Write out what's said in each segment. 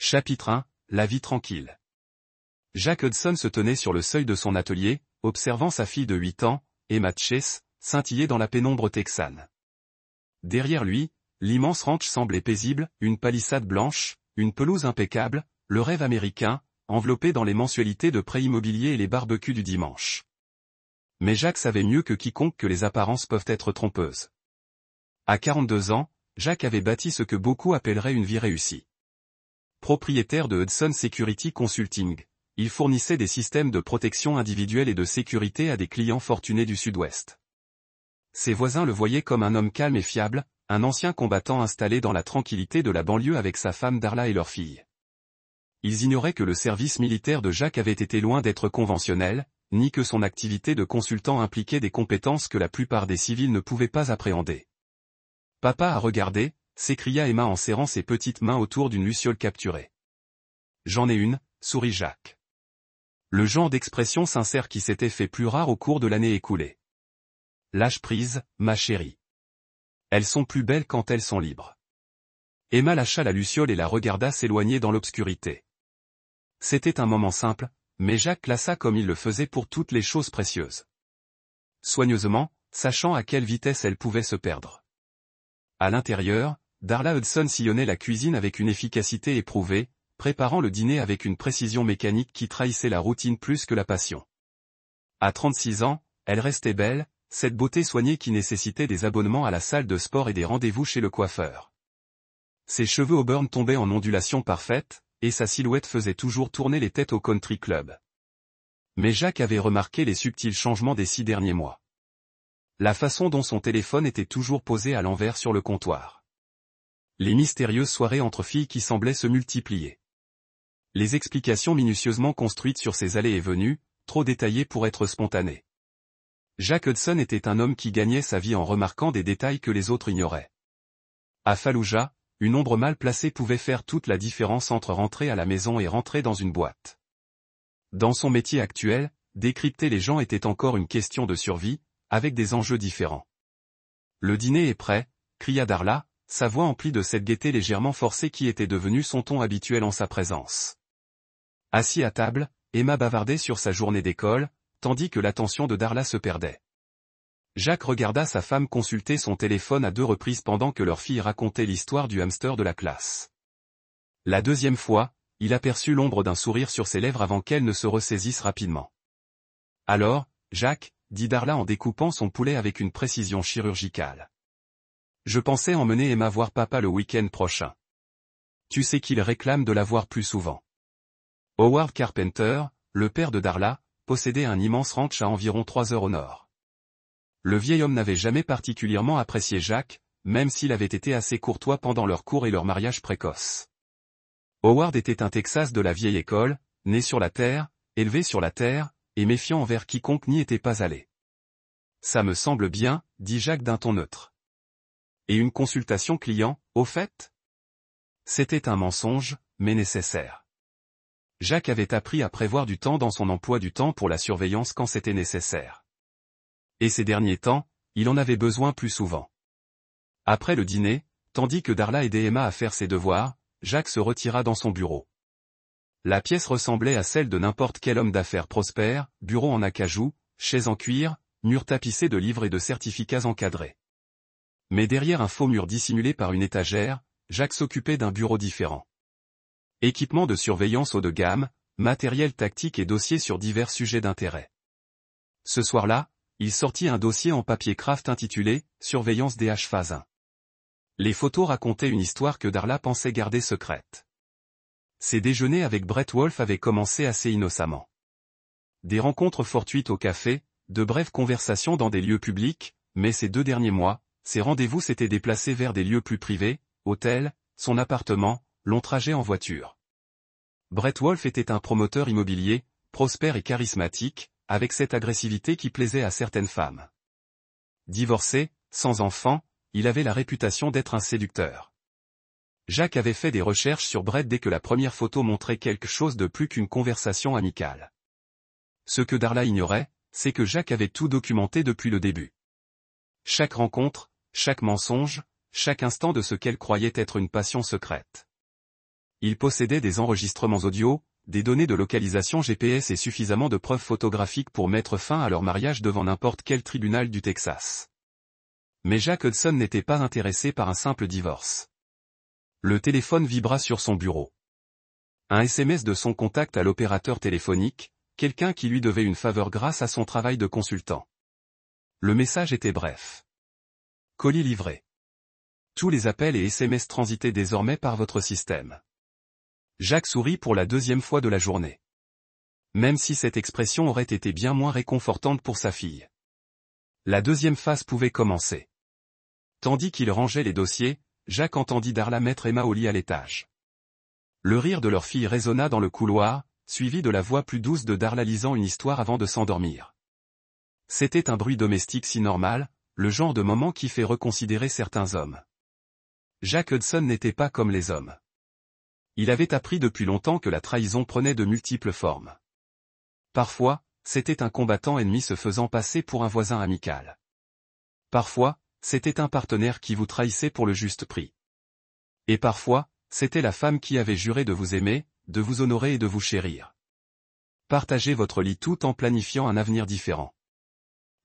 Chapitre 1, la vie tranquille. Jack Hudson se tenait sur le seuil de son atelier, observant sa fille de 8 ans, Emma Chase, scintiller dans la pénombre texane. Derrière lui, l'immense ranch semblait paisible, une palissade blanche, une pelouse impeccable, le rêve américain, enveloppé dans les mensualités de prêts immobiliers et les barbecues du dimanche. Mais Jack savait mieux que quiconque que les apparences peuvent être trompeuses. À 42 ans, Jack avait bâti ce que beaucoup appelleraient une vie réussie. Propriétaire de Hudson Security Consulting, il fournissait des systèmes de protection individuelle et de sécurité à des clients fortunés du Sud-Ouest. Ses voisins le voyaient comme un homme calme et fiable, un ancien combattant installé dans la tranquillité de la banlieue avec sa femme Darla et leur fille. Ils ignoraient que le service militaire de Jack avait été loin d'être conventionnel, ni que son activité de consultant impliquait des compétences que la plupart des civils ne pouvaient pas appréhender. « Papa a regardé », s'écria Emma en serrant ses petites mains autour d'une luciole capturée. « J'en ai une », sourit Jack. Le genre d'expression sincère qui s'était fait plus rare au cours de l'année écoulée. « Lâche prise, ma chérie. Elles sont plus belles quand elles sont libres. » Emma lâcha la luciole et la regarda s'éloigner dans l'obscurité. C'était un moment simple, mais Jack classa comme il le faisait pour toutes les choses précieuses. Soigneusement, sachant à quelle vitesse elles pouvaient se perdre. À l'intérieur, Darla Hudson sillonnait la cuisine avec une efficacité éprouvée, préparant le dîner avec une précision mécanique qui trahissait la routine plus que la passion. À 36 ans, elle restait belle, cette beauté soignée qui nécessitait des abonnements à la salle de sport et des rendez-vous chez le coiffeur. Ses cheveux auburn tombaient en ondulations parfaites, et sa silhouette faisait toujours tourner les têtes au country club. Mais Jack avait remarqué les subtils changements des 6 derniers mois. La façon dont son téléphone était toujours posé à l'envers sur le comptoir. Les mystérieuses soirées entre filles qui semblaient se multiplier. Les explications minutieusement construites sur ses allées et venues, trop détaillées pour être spontanées. Jack Hudson était un homme qui gagnait sa vie en remarquant des détails que les autres ignoraient. À Fallujah, une ombre mal placée pouvait faire toute la différence entre rentrer à la maison et rentrer dans une boîte. Dans son métier actuel, décrypter les gens était encore une question de survie, avec des enjeux différents. « Le dîner est prêt », cria Darla, sa voix emplie de cette gaieté légèrement forcée qui était devenue son ton habituel en sa présence. Assis à table, Emma bavardait sur sa journée d'école, tandis que l'attention de Darla se perdait. Jack regarda sa femme consulter son téléphone à 2 reprises pendant que leur fille racontait l'histoire du hamster de la classe. La deuxième fois, il aperçut l'ombre d'un sourire sur ses lèvres avant qu'elle ne se ressaisisse rapidement. « Alors, Jack », dit Darla en découpant son poulet avec une précision chirurgicale. « Je pensais emmener Emma voir papa le week-end prochain. Tu sais qu'il réclame de la voir plus souvent. » Howard Carpenter, le père de Darla, possédait un immense ranch à environ 3 heures au nord. Le vieil homme n'avait jamais particulièrement apprécié Jack, même s'il avait été assez courtois pendant leur cours et leur mariage précoce. Howard était un Texas de la vieille école, né sur la terre, élevé sur la terre, et méfiant envers quiconque n'y était pas allé. « Ça me semble bien, » dit Jack d'un ton neutre. « Et une consultation client, au fait ?» C'était un mensonge, mais nécessaire. Jack avait appris à prévoir du temps dans son emploi du temps pour la surveillance quand c'était nécessaire. Et ces derniers temps, il en avait besoin plus souvent. Après le dîner, tandis que Darla aidait Emma à faire ses devoirs, Jack se retira dans son bureau. La pièce ressemblait à celle de n'importe quel homme d'affaires prospère, bureau en acajou, chaise en cuir, mur tapissé de livres et de certificats encadrés. Mais derrière un faux mur dissimulé par une étagère, Jack s'occupait d'un bureau différent. Équipement de surveillance haut de gamme, matériel tactique et dossiers sur divers sujets d'intérêt. Ce soir-là, il sortit un dossier en papier craft intitulé « Surveillance DH phase 1 ». Les photos racontaient une histoire que Darla pensait garder secrète. Ses déjeuners avec Brett Wolfe avaient commencé assez innocemment. Des rencontres fortuites au café, de brèves conversations dans des lieux publics, mais ces 2 derniers mois, ses rendez-vous s'étaient déplacés vers des lieux plus privés, hôtels, son appartement, long trajet en voiture. Brett Wolfe était un promoteur immobilier, prospère et charismatique, avec cette agressivité qui plaisait à certaines femmes. Divorcé, sans enfant, il avait la réputation d'être un séducteur. Jack avait fait des recherches sur Brett dès que la première photo montrait quelque chose de plus qu'une conversation amicale. Ce que Darla ignorait, c'est que Jack avait tout documenté depuis le début. Chaque rencontre, chaque mensonge, chaque instant de ce qu'elle croyait être une passion secrète. Il possédait des enregistrements audio, des données de localisation GPS et suffisamment de preuves photographiques pour mettre fin à leur mariage devant n'importe quel tribunal du Texas. Mais Jack Hudson n'était pas intéressé par un simple divorce. Le téléphone vibra sur son bureau. Un SMS de son contact à l'opérateur téléphonique, quelqu'un qui lui devait une faveur grâce à son travail de consultant. Le message était bref. Colis livré. Tous les appels et SMS transitaient désormais par votre système. Jack sourit pour la deuxième fois de la journée. Même si cette expression aurait été bien moins réconfortante pour sa fille. La deuxième phase pouvait commencer. Tandis qu'il rangeait les dossiers, Jack entendit Darla mettre Emma au lit à l'étage. Le rire de leur fille résonna dans le couloir, suivi de la voix plus douce de Darla lisant une histoire avant de s'endormir. C'était un bruit domestique si normal, le genre de moment qui fait reconsidérer certains hommes. Jack Hudson n'était pas comme les hommes. Il avait appris depuis longtemps que la trahison prenait de multiples formes. Parfois, c'était un combattant ennemi se faisant passer pour un voisin amical. Parfois, c'était un partenaire qui vous trahissait pour le juste prix. Et parfois, c'était la femme qui avait juré de vous aimer, de vous honorer et de vous chérir. Partagez votre lit tout en planifiant un avenir différent.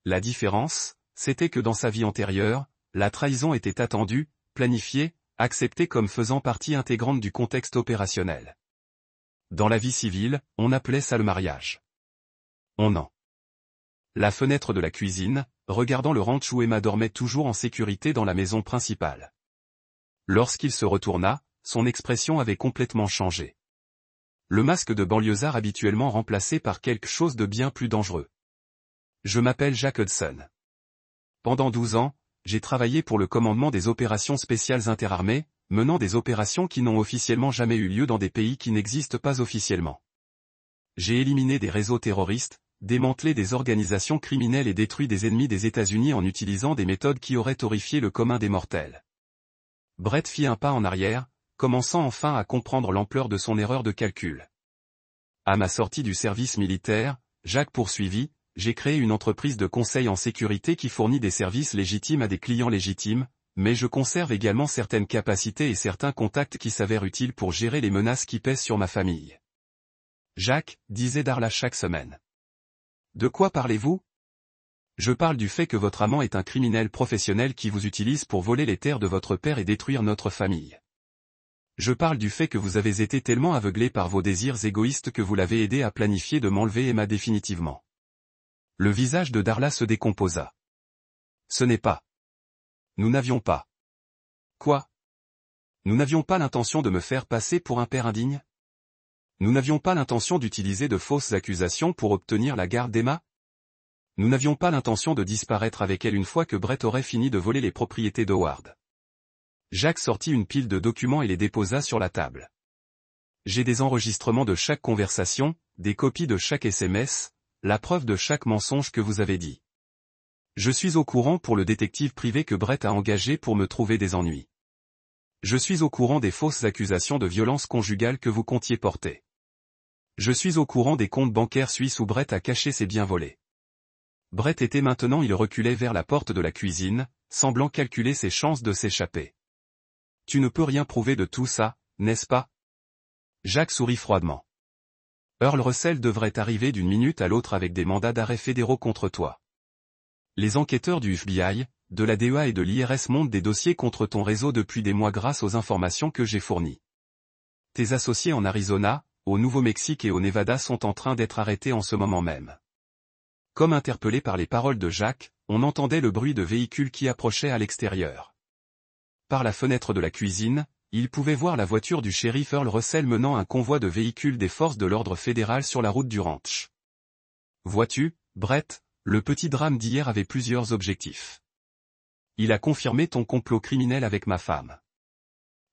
La différence, c'était que dans sa vie antérieure, la trahison était attendue, planifiée, acceptée comme faisant partie intégrante du contexte opérationnel. Dans la vie civile, on appelait ça le mariage. La fenêtre de la cuisine, regardant le ranch où Emma dormait toujours en sécurité dans la maison principale. Lorsqu'il se retourna, son expression avait complètement changé. Le masque de banlieusard habituellement remplacé par quelque chose de bien plus dangereux. Je m'appelle Jack Hudson. Pendant 12 ans, j'ai travaillé pour le commandement des opérations spéciales interarmées, menant des opérations qui n'ont officiellement jamais eu lieu dans des pays qui n'existent pas officiellement. J'ai éliminé des réseaux terroristes, démantelé des organisations criminelles et détruit des ennemis des États-Unis en utilisant des méthodes qui auraient horrifié le commun des mortels. Brett fit un pas en arrière, commençant enfin à comprendre l'ampleur de son erreur de calcul. À ma sortie du service militaire, Jack poursuivit, j'ai créé une entreprise de conseil en sécurité qui fournit des services légitimes à des clients légitimes, mais je conserve également certaines capacités et certains contacts qui s'avèrent utiles pour gérer les menaces qui pèsent sur ma famille. Jack, disait Darla chaque semaine. De quoi parlez-vous? Je parle du fait que votre amant est un criminel professionnel qui vous utilise pour voler les terres de votre père et détruire notre famille. Je parle du fait que vous avez été tellement aveuglé par vos désirs égoïstes que vous l'avez aidé à planifier de m'enlever Emma définitivement. Le visage de Darla se décomposa. Ce n'est pas. Nous n'avions pas. Quoi? Nous n'avions pas l'intention de me faire passer pour un père indigne? Nous n'avions pas l'intention d'utiliser de fausses accusations pour obtenir la garde d'Emma? Nous n'avions pas l'intention de disparaître avec elle une fois que Brett aurait fini de voler les propriétés d'Howard. Jack sortit une pile de documents et les déposa sur la table. J'ai des enregistrements de chaque conversation, des copies de chaque SMS, la preuve de chaque mensonge que vous avez dit. Je suis au courant pour le détective privé que Brett a engagé pour me trouver des ennuis. Je suis au courant des fausses accusations de violence conjugale que vous comptiez porter. Je suis au courant des comptes bancaires suisses où Brett a caché ses biens volés. Brett était maintenant il reculait vers la porte de la cuisine, semblant calculer ses chances de s'échapper. Tu ne peux rien prouver de tout ça, n'est-ce pas? Jack sourit froidement. Earl Russell devrait arriver d'une minute à l'autre avec des mandats d'arrêt fédéraux contre toi. Les enquêteurs du FBI, de la DEA et de l'IRS montent des dossiers contre ton réseau depuis des mois grâce aux informations que j'ai fournies. Tes associés en Arizona, au Nouveau-Mexique et au Nevada sont en train d'être arrêtés en ce moment même. Comme interpellé par les paroles de Jack, on entendait le bruit de véhicules qui approchaient à l'extérieur. Par la fenêtre de la cuisine, il pouvait voir la voiture du shérif Earl Russell menant un convoi de véhicules des forces de l'ordre fédéral sur la route du ranch. Vois-tu, Brett, le petit drame d'hier avait plusieurs objectifs. Il a confirmé ton complot criminel avec ma femme.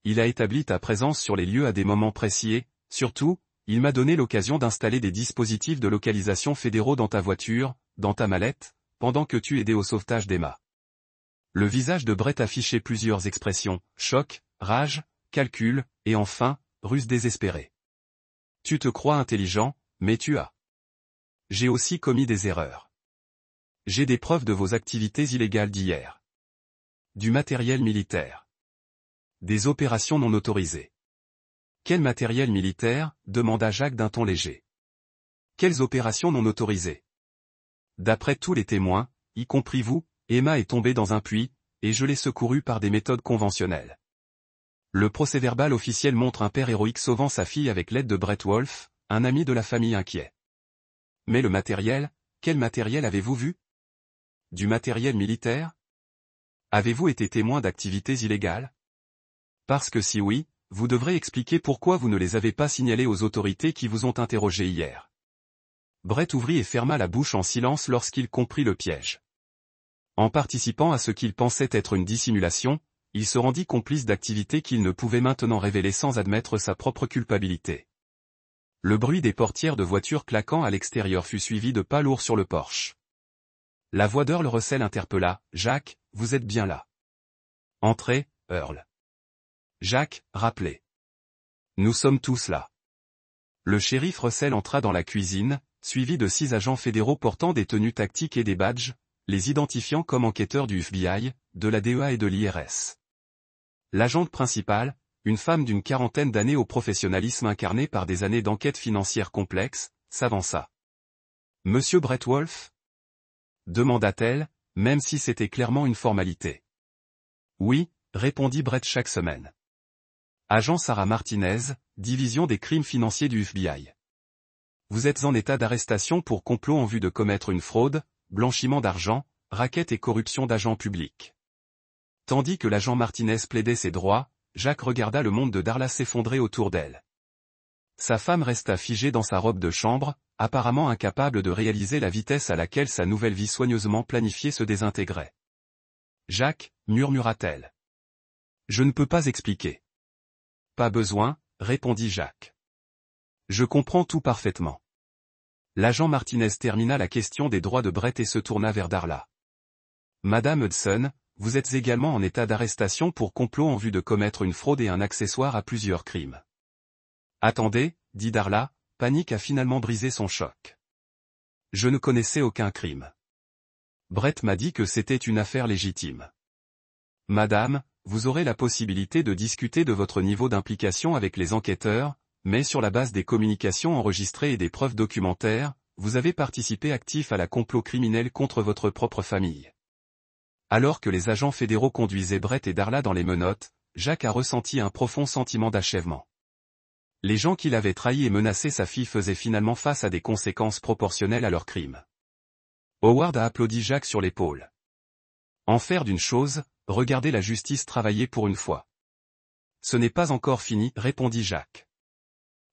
Il a établi ta présence sur les lieux à des moments précis et, surtout, il m'a donné l'occasion d'installer des dispositifs de localisation fédéraux dans ta voiture, dans ta mallette, pendant que tu aidais au sauvetage d'Emma. Le visage de Brett affichait plusieurs expressions, choc, rage, calcul, et enfin, ruse désespérée. Tu te crois intelligent, mais tu as. J'ai aussi commis des erreurs. J'ai des preuves de vos activités illégales d'hier. Du matériel militaire. Des opérations non autorisées. Quel matériel militaire, demanda Jacques d'un ton léger. Quelles opérations non autorisées? D'après tous les témoins, y compris vous, Emma est tombée dans un puits, et je l'ai secourue par des méthodes conventionnelles. Le procès-verbal officiel montre un père héroïque sauvant sa fille avec l'aide de Brett Wolfe, un ami de la famille inquiet. Mais le matériel, quel matériel avez-vous vu? Du matériel militaire? Avez-vous été témoin d'activités illégales? Parce que si oui, vous devrez expliquer pourquoi vous ne les avez pas signalés aux autorités qui vous ont interrogé hier. Brett ouvrit et ferma la bouche en silence lorsqu'il comprit le piège. En participant à ce qu'il pensait être une dissimulation, il se rendit complice d'activités qu'il ne pouvait maintenant révéler sans admettre sa propre culpabilité. Le bruit des portières de voitures claquant à l'extérieur fut suivi de pas lourds sur le porche. La voix d'Earl Russell interpella, « Jacques, vous êtes bien là. » « Entrez, Earl. » Jacques, rappelez. « Nous sommes tous là. » Le shérif Russell entra dans la cuisine, suivi de 6 agents fédéraux portant des tenues tactiques et des badges, les identifiant comme enquêteurs du FBI, de la DEA et de l'IRS. L'agente principale, une femme d'une quarantaine d'années au professionnalisme incarné par des années d'enquête financière complexe, s'avança. « Monsieur Brett Wolfe ?» demanda-t-elle, même si c'était clairement une formalité. « Oui », répondit Brett chaque semaine. « Agent Sarah Martinez, division des crimes financiers du FBI. Vous êtes en état d'arrestation pour complot en vue de commettre une fraude, blanchiment d'argent, racket et corruption d'agents publics. » Tandis que l'agent Martinez plaidait ses droits, Jacques regarda le monde de Darla s'effondrer autour d'elle. Sa femme resta figée dans sa robe de chambre, apparemment incapable de réaliser la vitesse à laquelle sa nouvelle vie soigneusement planifiée se désintégrait. « Jacques, murmura-t-elle. Je ne peux pas expliquer. » Pas besoin, répondit Jacques. Je comprends tout parfaitement. L'agent Martinez termina la question des droits de Brett et se tourna vers Darla. Madame Hudson, vous êtes également en état d'arrestation pour complot en vue de commettre une fraude et un accessoire à plusieurs crimes. Attendez, dit Darla, panique a finalement brisé son choc. Je ne connaissais aucun crime. Brett m'a dit que c'était une affaire légitime. Madame, vous aurez la possibilité de discuter de votre niveau d'implication avec les enquêteurs, mais sur la base des communications enregistrées et des preuves documentaires, vous avez participé actif à la complot criminel contre votre propre famille. Alors que les agents fédéraux conduisaient Brett et Darla dans les menottes, Jacques a ressenti un profond sentiment d'achèvement. Les gens qui l'avaient trahi et menacé sa fille faisaient finalement face à des conséquences proportionnelles à leurs crimes. Howard a applaudi Jacques sur l'épaule. En faire d'une chose, regardez la justice travailler pour une fois. Ce n'est pas encore fini, répondit Jacques.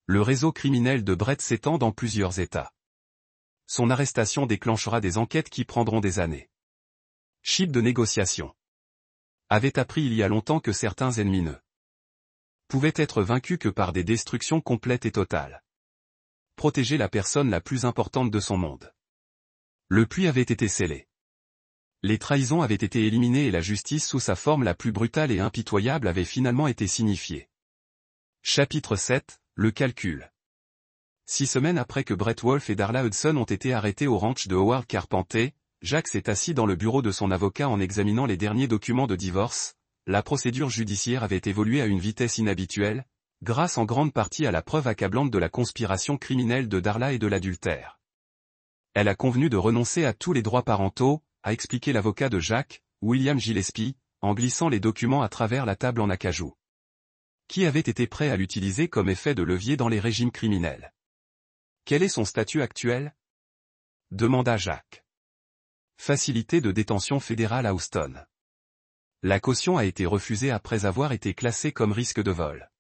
Le réseau criminel de Brett s'étend dans plusieurs États. Son arrestation déclenchera des enquêtes qui prendront des années. Chip de négociation. Avait appris il y a longtemps que certains ennemis ne pouvaient être vaincus que par des destructions complètes et totales. Protéger la personne la plus importante de son monde. Le puits avait été scellé. Les trahisons avaient été éliminées et la justice sous sa forme la plus brutale et impitoyable avait finalement été signifiée. Chapitre 7, le calcul. 6 semaines après que Brett Wolfe et Darla Hudson ont été arrêtés au ranch de Howard Carpenter, Jacques s'est assis dans le bureau de son avocat en examinant les derniers documents de divorce. La procédure judiciaire avait évolué à une vitesse inhabituelle, grâce en grande partie à la preuve accablante de la conspiration criminelle de Darla et de l'adultère. Elle a convenu de renoncer à tous les droits parentaux, a expliqué l'avocat de Jacques, William Gillespie, en glissant les documents à travers la table en acajou. Qui avait été prêt à l'utiliser comme effet de levier dans les régimes criminels? Quel est son statut actuel? Demanda Jacques. Facilité de détention fédérale à Houston. La caution a été refusée après avoir été classée comme risque de vol.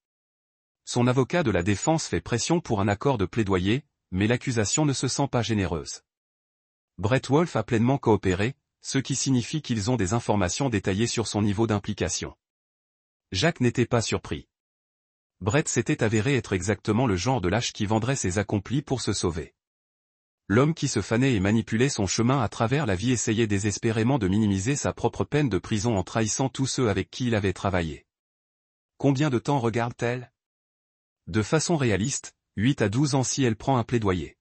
Son avocat de la défense fait pression pour un accord de plaidoyer, mais l'accusation ne se sent pas généreuse. Brett Wolfe a pleinement coopéré, ce qui signifie qu'ils ont des informations détaillées sur son niveau d'implication. Jacques n'était pas surpris. Brett s'était avéré être exactement le genre de lâche qui vendrait ses accomplis pour se sauver. L'homme qui se fanait et manipulait son chemin à travers la vie essayait désespérément de minimiser sa propre peine de prison en trahissant tous ceux avec qui il avait travaillé. Combien de temps regarde-t-elle? De façon réaliste, 8 à 12 ans si elle prend un plaidoyer.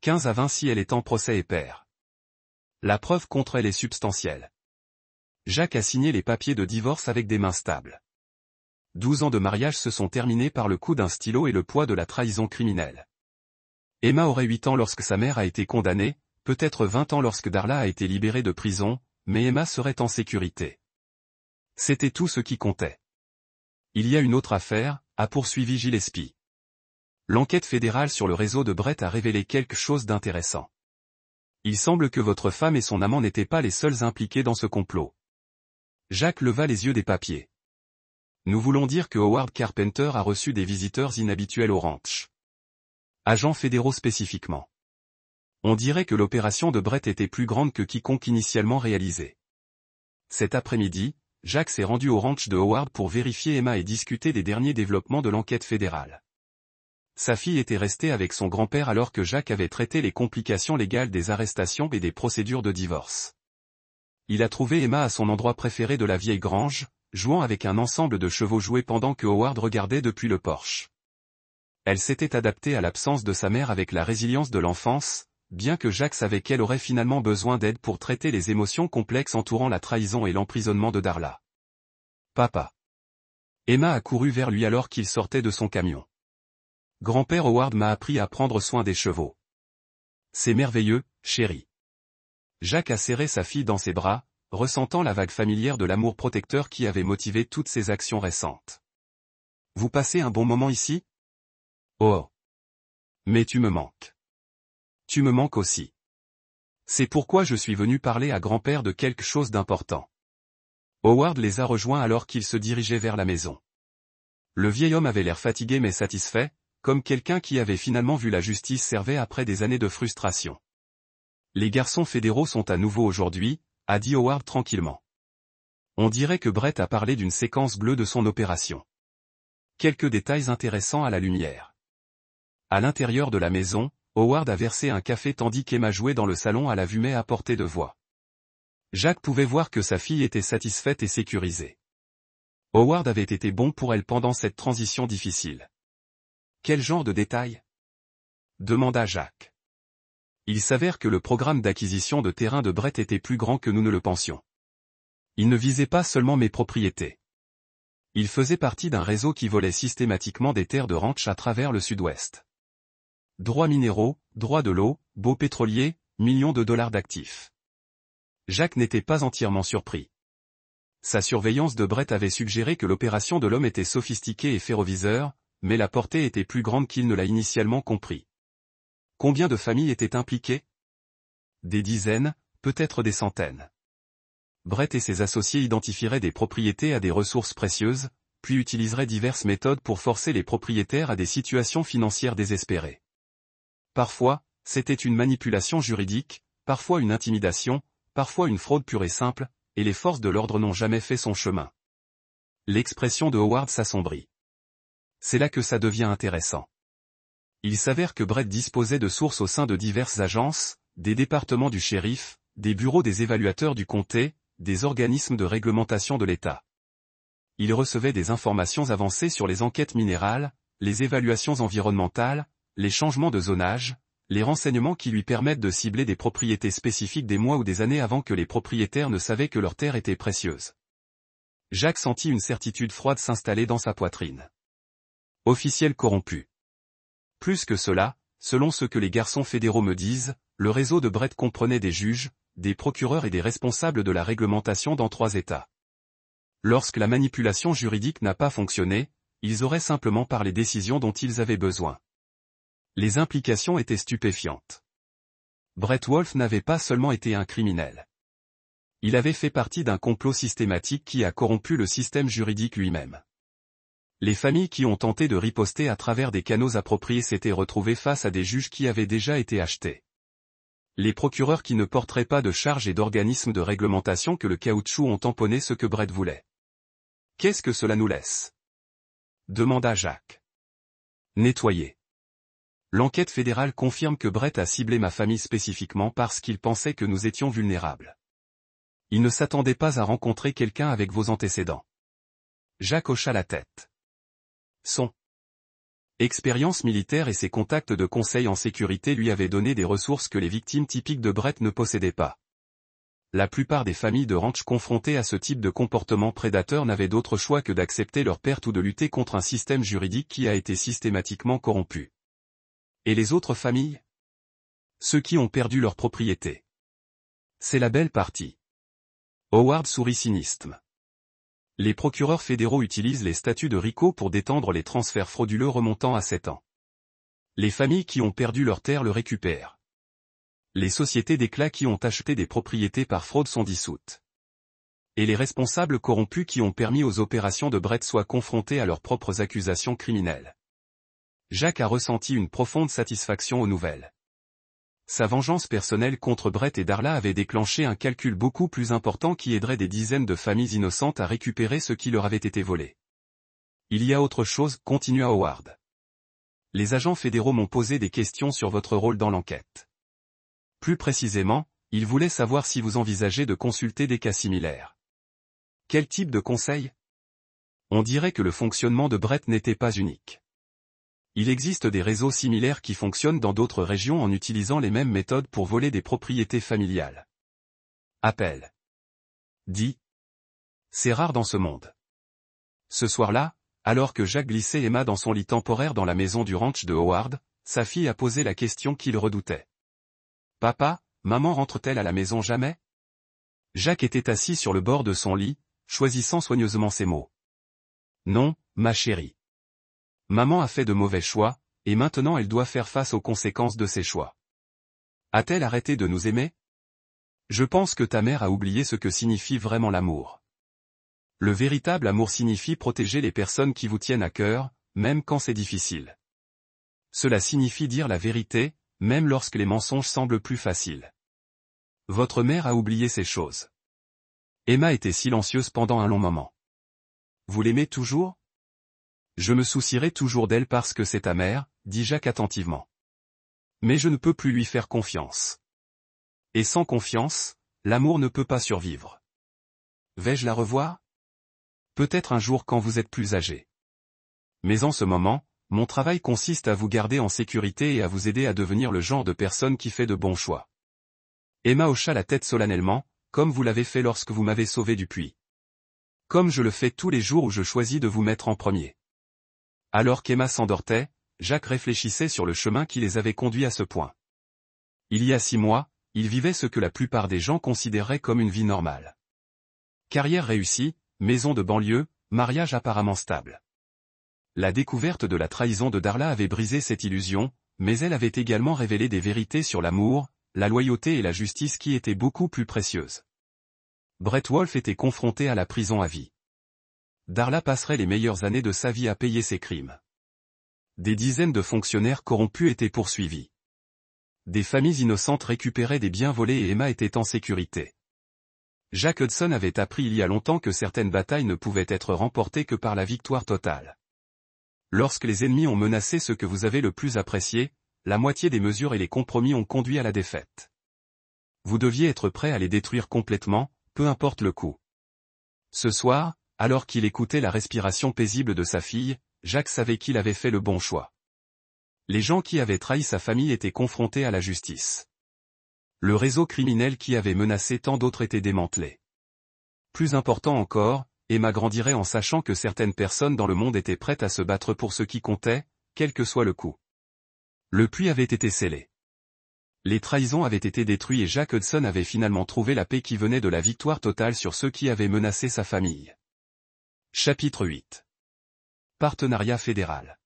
15 à 20 si elle est en procès et perd. La preuve contre elle est substantielle. Jacques a signé les papiers de divorce avec des mains stables. 12 ans de mariage se sont terminés par le coup d'un stylo et le poids de la trahison criminelle. Emma aurait 8 ans lorsque sa mère a été condamnée, peut-être 20 ans lorsque Darla a été libérée de prison, mais Emma serait en sécurité. C'était tout ce qui comptait. Il y a une autre affaire, a poursuivi Gillespie. L'enquête fédérale sur le réseau de Brett a révélé quelque chose d'intéressant. Il semble que votre femme et son amant n'étaient pas les seuls impliqués dans ce complot. Jacques leva les yeux des papiers. Nous voulons dire que Howard Carpenter a reçu des visiteurs inhabituels au ranch. Agents fédéraux spécifiquement. On dirait que l'opération de Brett était plus grande que quiconque initialement réalisée. Cet après-midi, Jacques s'est rendu au ranch de Howard pour vérifier Emma et discuter des derniers développements de l'enquête fédérale. Sa fille était restée avec son grand-père alors que Jacques avait traité les complications légales des arrestations et des procédures de divorce. Il a trouvé Emma à son endroit préféré de la vieille grange, jouant avec un ensemble de chevaux joués pendant que Howard regardait depuis le porche. Elle s'était adaptée à l'absence de sa mère avec la résilience de l'enfance, bien que Jacques savait qu'elle aurait finalement besoin d'aide pour traiter les émotions complexes entourant la trahison et l'emprisonnement de Darla. Papa. Emma a couru vers lui alors qu'il sortait de son camion. Grand-père Howard m'a appris à prendre soin des chevaux. C'est merveilleux, chérie. Jacques a serré sa fille dans ses bras, ressentant la vague familière de l'amour protecteur qui avait motivé toutes ses actions récentes. Vous passez un bon moment ici? Oh. Mais tu me manques. Tu me manques aussi. C'est pourquoi je suis venu parler à grand-père de quelque chose d'important. Howard les a rejoints alors qu'ils se dirigeaient vers la maison. Le vieil homme avait l'air fatigué mais satisfait, comme quelqu'un qui avait finalement vu la justice servir après des années de frustration. Les garçons fédéraux sont à nouveau aujourd'hui, a dit Howard tranquillement. On dirait que Brett a parlé d'une séquence bleue de son opération. Quelques détails intéressants à la lumière. À l'intérieur de la maison, Howard a versé un café tandis qu'Emma jouait dans le salon à la vue mais à portée de voix. Jacques pouvait voir que sa fille était satisfaite et sécurisée. Howard avait été bon pour elle pendant cette transition difficile. Quel genre de détails? Demanda Jacques. Il s'avère que le programme d'acquisition de terrain de Brett était plus grand que nous ne le pensions. Il ne visait pas seulement mes propriétés. Il faisait partie d'un réseau qui volait systématiquement des terres de ranch à travers le sud-ouest. Droits minéraux, droits de l'eau, baux pétroliers, millions de dollars d'actifs. Jacques n'était pas entièrement surpris. Sa surveillance de Brett avait suggéré que l'opération de l'homme était sophistiquée et ferroviseur, mais la portée était plus grande qu'il ne l'a initialement compris. Combien de familles étaient impliquées? Des dizaines, peut-être des centaines. Brett et ses associés identifieraient des propriétés à des ressources précieuses, puis utiliseraient diverses méthodes pour forcer les propriétaires à des situations financières désespérées. Parfois, c'était une manipulation juridique, parfois une intimidation, parfois une fraude pure et simple, et les forces de l'ordre n'ont jamais fait son chemin. L'expression de Howard s'assombrit. C'est là que ça devient intéressant. Il s'avère que Brett disposait de sources au sein de diverses agences, des départements du shérif, des bureaux des évaluateurs du comté, des organismes de réglementation de l'État. Il recevait des informations avancées sur les enquêtes minérales, les évaluations environnementales, les changements de zonage, les renseignements qui lui permettent de cibler des propriétés spécifiques des mois ou des années avant que les propriétaires ne savaient que leurs terres étaient précieuses. Jacques sentit une certitude froide s'installer dans sa poitrine. Officiel corrompu. Plus que cela, selon ce que les garçons fédéraux me disent, le réseau de Brett comprenait des juges, des procureurs et des responsables de la réglementation dans 3 États. Lorsque la manipulation juridique n'a pas fonctionné, ils auraient simplement par les décisions dont ils avaient besoin. Les implications étaient stupéfiantes. Brett Wolfe n'avait pas seulement été un criminel. Il avait fait partie d'un complot systématique qui a corrompu le système juridique lui-même. Les familles qui ont tenté de riposter à travers des canaux appropriés s'étaient retrouvées face à des juges qui avaient déjà été achetés. Les procureurs qui ne porteraient pas de charges et d'organismes de réglementation que le caoutchouc ont tamponné ce que Brett voulait. Qu'est-ce que cela nous laisse? Demanda Jacques. Nettoyer. L'enquête fédérale confirme que Brett a ciblé ma famille spécifiquement parce qu'il pensait que nous étions vulnérables. Il ne s'attendait pas à rencontrer quelqu'un avec vos antécédents. Jacques hocha la tête. Son expérience militaire et ses contacts de conseil en sécurité lui avaient donné des ressources que les victimes typiques de Brett ne possédaient pas. la plupart des familles de ranch confrontées à ce type de comportement prédateur n'avaient d'autre choix que d'accepter leur perte ou de lutter contre un système juridique qui a été systématiquement corrompu. Et les autres familles? Ceux qui ont perdu leur propriété. C'est la belle partie. Howard sourit cynisme. Les procureurs fédéraux utilisent les statuts de RICO pour détendre les transferts frauduleux remontant à 7 ans. Les familles qui ont perdu leur terre le récupèrent. Les sociétés d'éclat qui ont acheté des propriétés par fraude sont dissoutes. Et les responsables corrompus qui ont permis aux opérations de Brett soient confrontés à leurs propres accusations criminelles. Jack a ressenti une profonde satisfaction aux nouvelles. Sa vengeance personnelle contre Brett et Darla avait déclenché un calcul beaucoup plus important qui aiderait des dizaines de familles innocentes à récupérer ce qui leur avait été volé. Il y a autre chose, continua Howard. Les agents fédéraux m'ont posé des questions sur votre rôle dans l'enquête. Plus précisément, ils voulaient savoir si vous envisagez de consulter des cas similaires. Quel type de conseil? On dirait que le fonctionnement de Brett n'était pas unique. Il existe des réseaux similaires qui fonctionnent dans d'autres régions en utilisant les mêmes méthodes pour voler des propriétés familiales. Appel. Dit. C'est rare dans ce monde. Ce soir-là, alors que Jack glissait Emma dans son lit temporaire dans la maison du ranch de Howard, sa fille a posé la question qu'il redoutait. Papa, maman rentre-t-elle à la maison jamais? Jack était assis sur le bord de son lit, choisissant soigneusement ses mots. Non, ma chérie. Maman a fait de mauvais choix, et maintenant elle doit faire face aux conséquences de ses choix. A-t-elle arrêté de nous aimer? Je pense que ta mère a oublié ce que signifie vraiment l'amour. Le véritable amour signifie protéger les personnes qui vous tiennent à cœur, même quand c'est difficile. Cela signifie dire la vérité, même lorsque les mensonges semblent plus faciles. Votre mère a oublié ces choses. Emma était silencieuse pendant un long moment. Vous l'aimez toujours? Je me soucierai toujours d'elle parce que c'est ta mère, dit Jack attentivement. Mais je ne peux plus lui faire confiance. Et sans confiance, l'amour ne peut pas survivre. Vais-je la revoir? Peut-être un jour quand vous êtes plus âgé. Mais en ce moment, mon travail consiste à vous garder en sécurité et à vous aider à devenir le genre de personne qui fait de bons choix. Emma hocha la tête solennellement, comme vous l'avez fait lorsque vous m'avez sauvé du puits. Comme je le fais tous les jours où je choisis de vous mettre en premier. Alors qu'Emma s'endortait, Jack réfléchissait sur le chemin qui les avait conduits à ce point. Il y a 6 mois, il vivait ce que la plupart des gens considéreraient comme une vie normale. Carrière réussie, maison de banlieue, mariage apparemment stable. La découverte de la trahison de Darla avait brisé cette illusion, mais elle avait également révélé des vérités sur l'amour, la loyauté et la justice qui étaient beaucoup plus précieuses. Brett Wolfe était confronté à la prison à vie. Darla passerait les meilleures années de sa vie à payer ses crimes. Des dizaines de fonctionnaires corrompus étaient poursuivis. Des familles innocentes récupéraient des biens volés et Emma était en sécurité. Jack Hudson avait appris il y a longtemps que certaines batailles ne pouvaient être remportées que par la victoire totale. Lorsque les ennemis ont menacé ce que vous avez le plus apprécié, la moitié des mesures et les compromis ont conduit à la défaite. Vous deviez être prêt à les détruire complètement, peu importe le coût. Ce soir, alors qu'il écoutait la respiration paisible de sa fille, Jack savait qu'il avait fait le bon choix. Les gens qui avaient trahi sa famille étaient confrontés à la justice. Le réseau criminel qui avait menacé tant d'autres était démantelé. Plus important encore, Emma grandirait en sachant que certaines personnes dans le monde étaient prêtes à se battre pour ce qui comptait, quel que soit le coût. Le puits avait été scellé. Les trahisons avaient été détruites et Jack Hudson avait finalement trouvé la paix qui venait de la victoire totale sur ceux qui avaient menacé sa famille. Chapitre 8. Partenariat fédéral.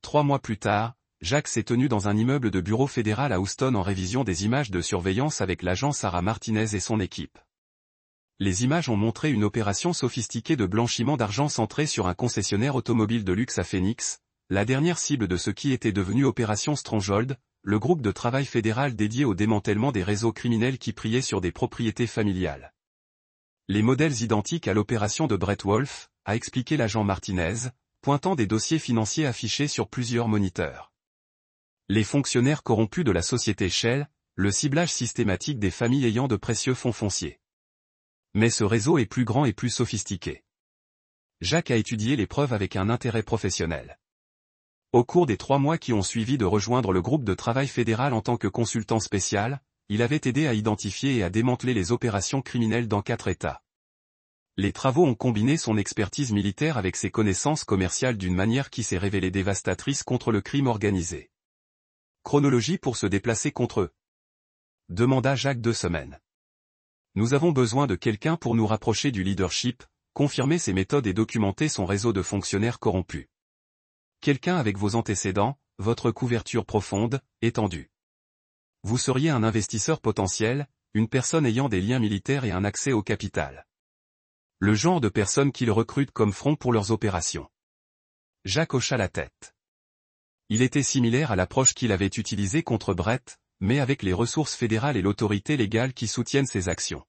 3 mois plus tard, Jack s'est tenu dans un immeuble de bureau fédéral à Houston en révision des images de surveillance avec l'agent Sarah Martinez et son équipe. Les images ont montré une opération sophistiquée de blanchiment d'argent centrée sur un concessionnaire automobile de luxe à Phoenix, la dernière cible de ce qui était devenu Opération Stronghold, le groupe de travail fédéral dédié au démantèlement des réseaux criminels qui priaient sur des propriétés familiales. Les modèles identiques à l'opération de Brett Wolfe, a expliqué l'agent Martinez, pointant des dossiers financiers affichés sur plusieurs moniteurs. Les fonctionnaires corrompus de la société Shell, le ciblage systématique des familles ayant de précieux fonds fonciers. Mais ce réseau est plus grand et plus sophistiqué. Jack a étudié les preuves avec un intérêt professionnel. Au cours des 3 mois qui ont suivi de rejoindre le groupe de travail fédéral en tant que consultant spécial, il avait aidé à identifier et à démanteler les opérations criminelles dans 4 États. Les travaux ont combiné son expertise militaire avec ses connaissances commerciales d'une manière qui s'est révélée dévastatrice contre le crime organisé. Chronologie pour se déplacer contre eux. Demanda Jacques 2 semaines. Nous avons besoin de quelqu'un pour nous rapprocher du leadership, confirmer ses méthodes et documenter son réseau de fonctionnaires corrompus. Quelqu'un avec vos antécédents, votre couverture profonde, étendue. Vous seriez un investisseur potentiel, une personne ayant des liens militaires et un accès au capital. Le genre de personnes qu'ils recrutent comme front pour leurs opérations. Jacques hocha la tête. Il était similaire à l'approche qu'il avait utilisée contre Brett, mais avec les ressources fédérales et l'autorité légale qui soutiennent ses actions.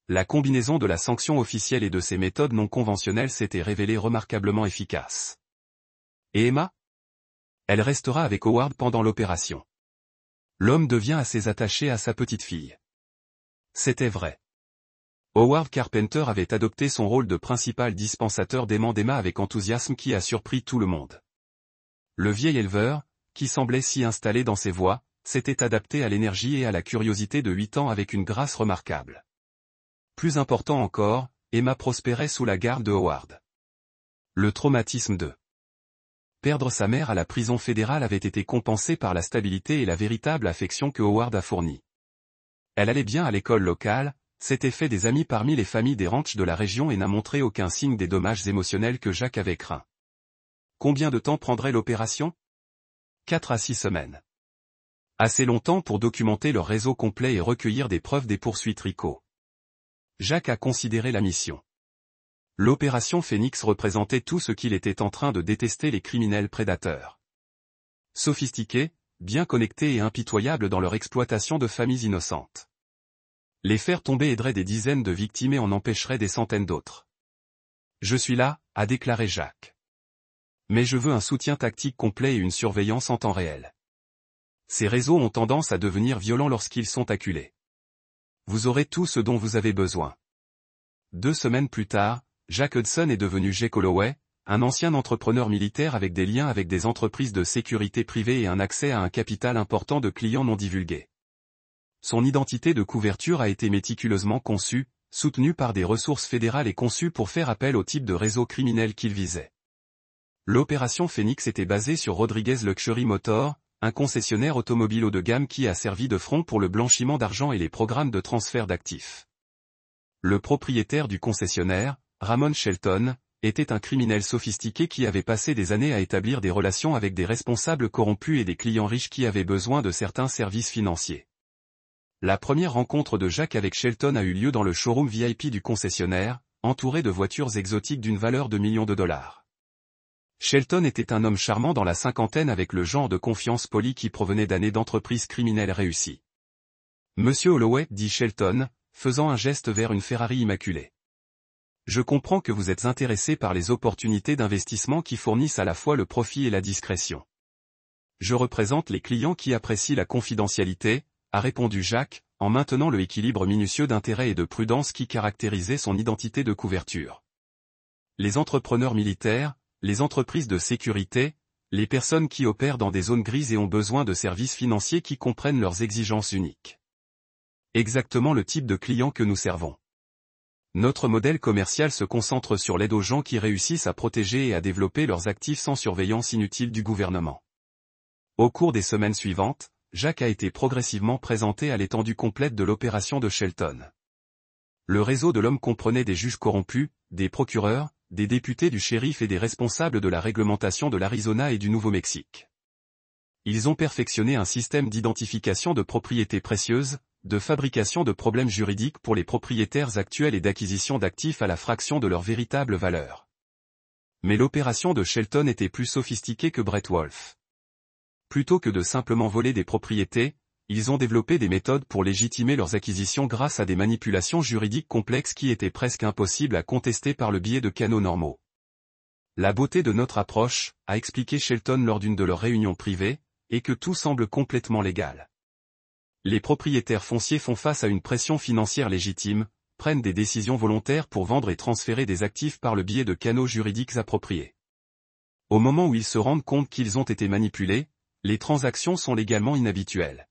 La combinaison de la sanction officielle et de ses méthodes non conventionnelles s'était révélée remarquablement efficace. Et Emma? Elle restera avec Howard pendant l'opération. L'homme devient assez attaché à sa petite fille. C'était vrai. Howard Carpenter avait adopté son rôle de principal dispensateur d'aimant d'Emma avec enthousiasme qui a surpris tout le monde. Le vieil éleveur, qui semblait si installé dans ses voies, s'était adapté à l'énergie et à la curiosité de 8 ans avec une grâce remarquable. Plus important encore, Emma prospérait sous la garde de Howard. Le traumatisme de perdre sa mère à la prison fédérale avait été compensé par la stabilité et la véritable affection que Howard a fournie. Elle allait bien à l'école locale, s'était fait des amis parmi les familles des ranchs de la région et n'a montré aucun signe des dommages émotionnels que Jacques avait craints. Combien de temps prendrait l'opération? 4 à 6 semaines. Assez longtemps pour documenter leur réseau complet et recueillir des preuves des poursuites RICO. Jacques a considéré la mission. L'opération Phoenix représentait tout ce qu'il était en train de détester les criminels prédateurs. Sophistiqués, bien connectés et impitoyables dans leur exploitation de familles innocentes. Les faire tomber aiderait des dizaines de victimes et en empêcherait des centaines d'autres. Je suis là, a déclaré Jacques. Mais je veux un soutien tactique complet et une surveillance en temps réel. Ces réseaux ont tendance à devenir violents lorsqu'ils sont acculés. Vous aurez tout ce dont vous avez besoin. 2 semaines plus tard, Jack Hudson est devenu Jake Holloway, un ancien entrepreneur militaire avec des liens avec des entreprises de sécurité privée et un accès à un capital important de clients non divulgués. Son identité de couverture a été méticuleusement conçue, soutenue par des ressources fédérales et conçue pour faire appel au type de réseau criminel qu'il visait. L'opération Phoenix était basée sur Rodriguez Luxury Motor, un concessionnaire automobile haut de gamme qui a servi de front pour le blanchiment d'argent et les programmes de transfert d'actifs. Le propriétaire du concessionnaire, Ramon Shelton, était un criminel sophistiqué qui avait passé des années à établir des relations avec des responsables corrompus et des clients riches qui avaient besoin de certains services financiers. La première rencontre de Jacques avec Shelton a eu lieu dans le showroom VIP du concessionnaire, entouré de voitures exotiques d'une valeur de millions de dollars. Shelton était un homme charmant dans la cinquantaine avec le genre de confiance polie qui provenait d'années d'entreprises criminelles réussies. Monsieur Holloway, dit Shelton, faisant un geste vers une Ferrari immaculée. Je comprends que vous êtes intéressé par les opportunités d'investissement qui fournissent à la fois le profit et la discrétion. Je représente les clients qui apprécient la confidentialité, a répondu Jacques, en maintenant le équilibre minutieux d'intérêt et de prudence qui caractérisait son identité de couverture. Les entrepreneurs militaires, les entreprises de sécurité, les personnes qui opèrent dans des zones grises et ont besoin de services financiers qui comprennent leurs exigences uniques. Exactement le type de client que nous servons. Notre modèle commercial se concentre sur l'aide aux gens qui réussissent à protéger et à développer leurs actifs sans surveillance inutile du gouvernement. Au cours des semaines suivantes, Jacques a été progressivement présenté à l'étendue complète de l'opération de Shelton. Le réseau de l'homme comprenait des juges corrompus, des procureurs, des députés du shérif et des responsables de la réglementation de l'Arizona et du Nouveau-Mexique. Ils ont perfectionné un système d'identification de propriétés précieuses, de fabrication de problèmes juridiques pour les propriétaires actuels et d'acquisition d'actifs à la fraction de leur véritable valeur. Mais l'opération de Shelton était plus sophistiquée que Brett Wolfe. Plutôt que de simplement voler des propriétés, ils ont développé des méthodes pour légitimer leurs acquisitions grâce à des manipulations juridiques complexes qui étaient presque impossibles à contester par le biais de canaux normaux. La beauté de notre approche, a expliqué Shelton lors d'une de leurs réunions privées, est que tout semble complètement légal. Les propriétaires fonciers font face à une pression financière légitime, prennent des décisions volontaires pour vendre et transférer des actifs par le biais de canaux juridiques appropriés. Au moment où ils se rendent compte qu'ils ont été manipulés, les transactions sont légalement inhabituelles.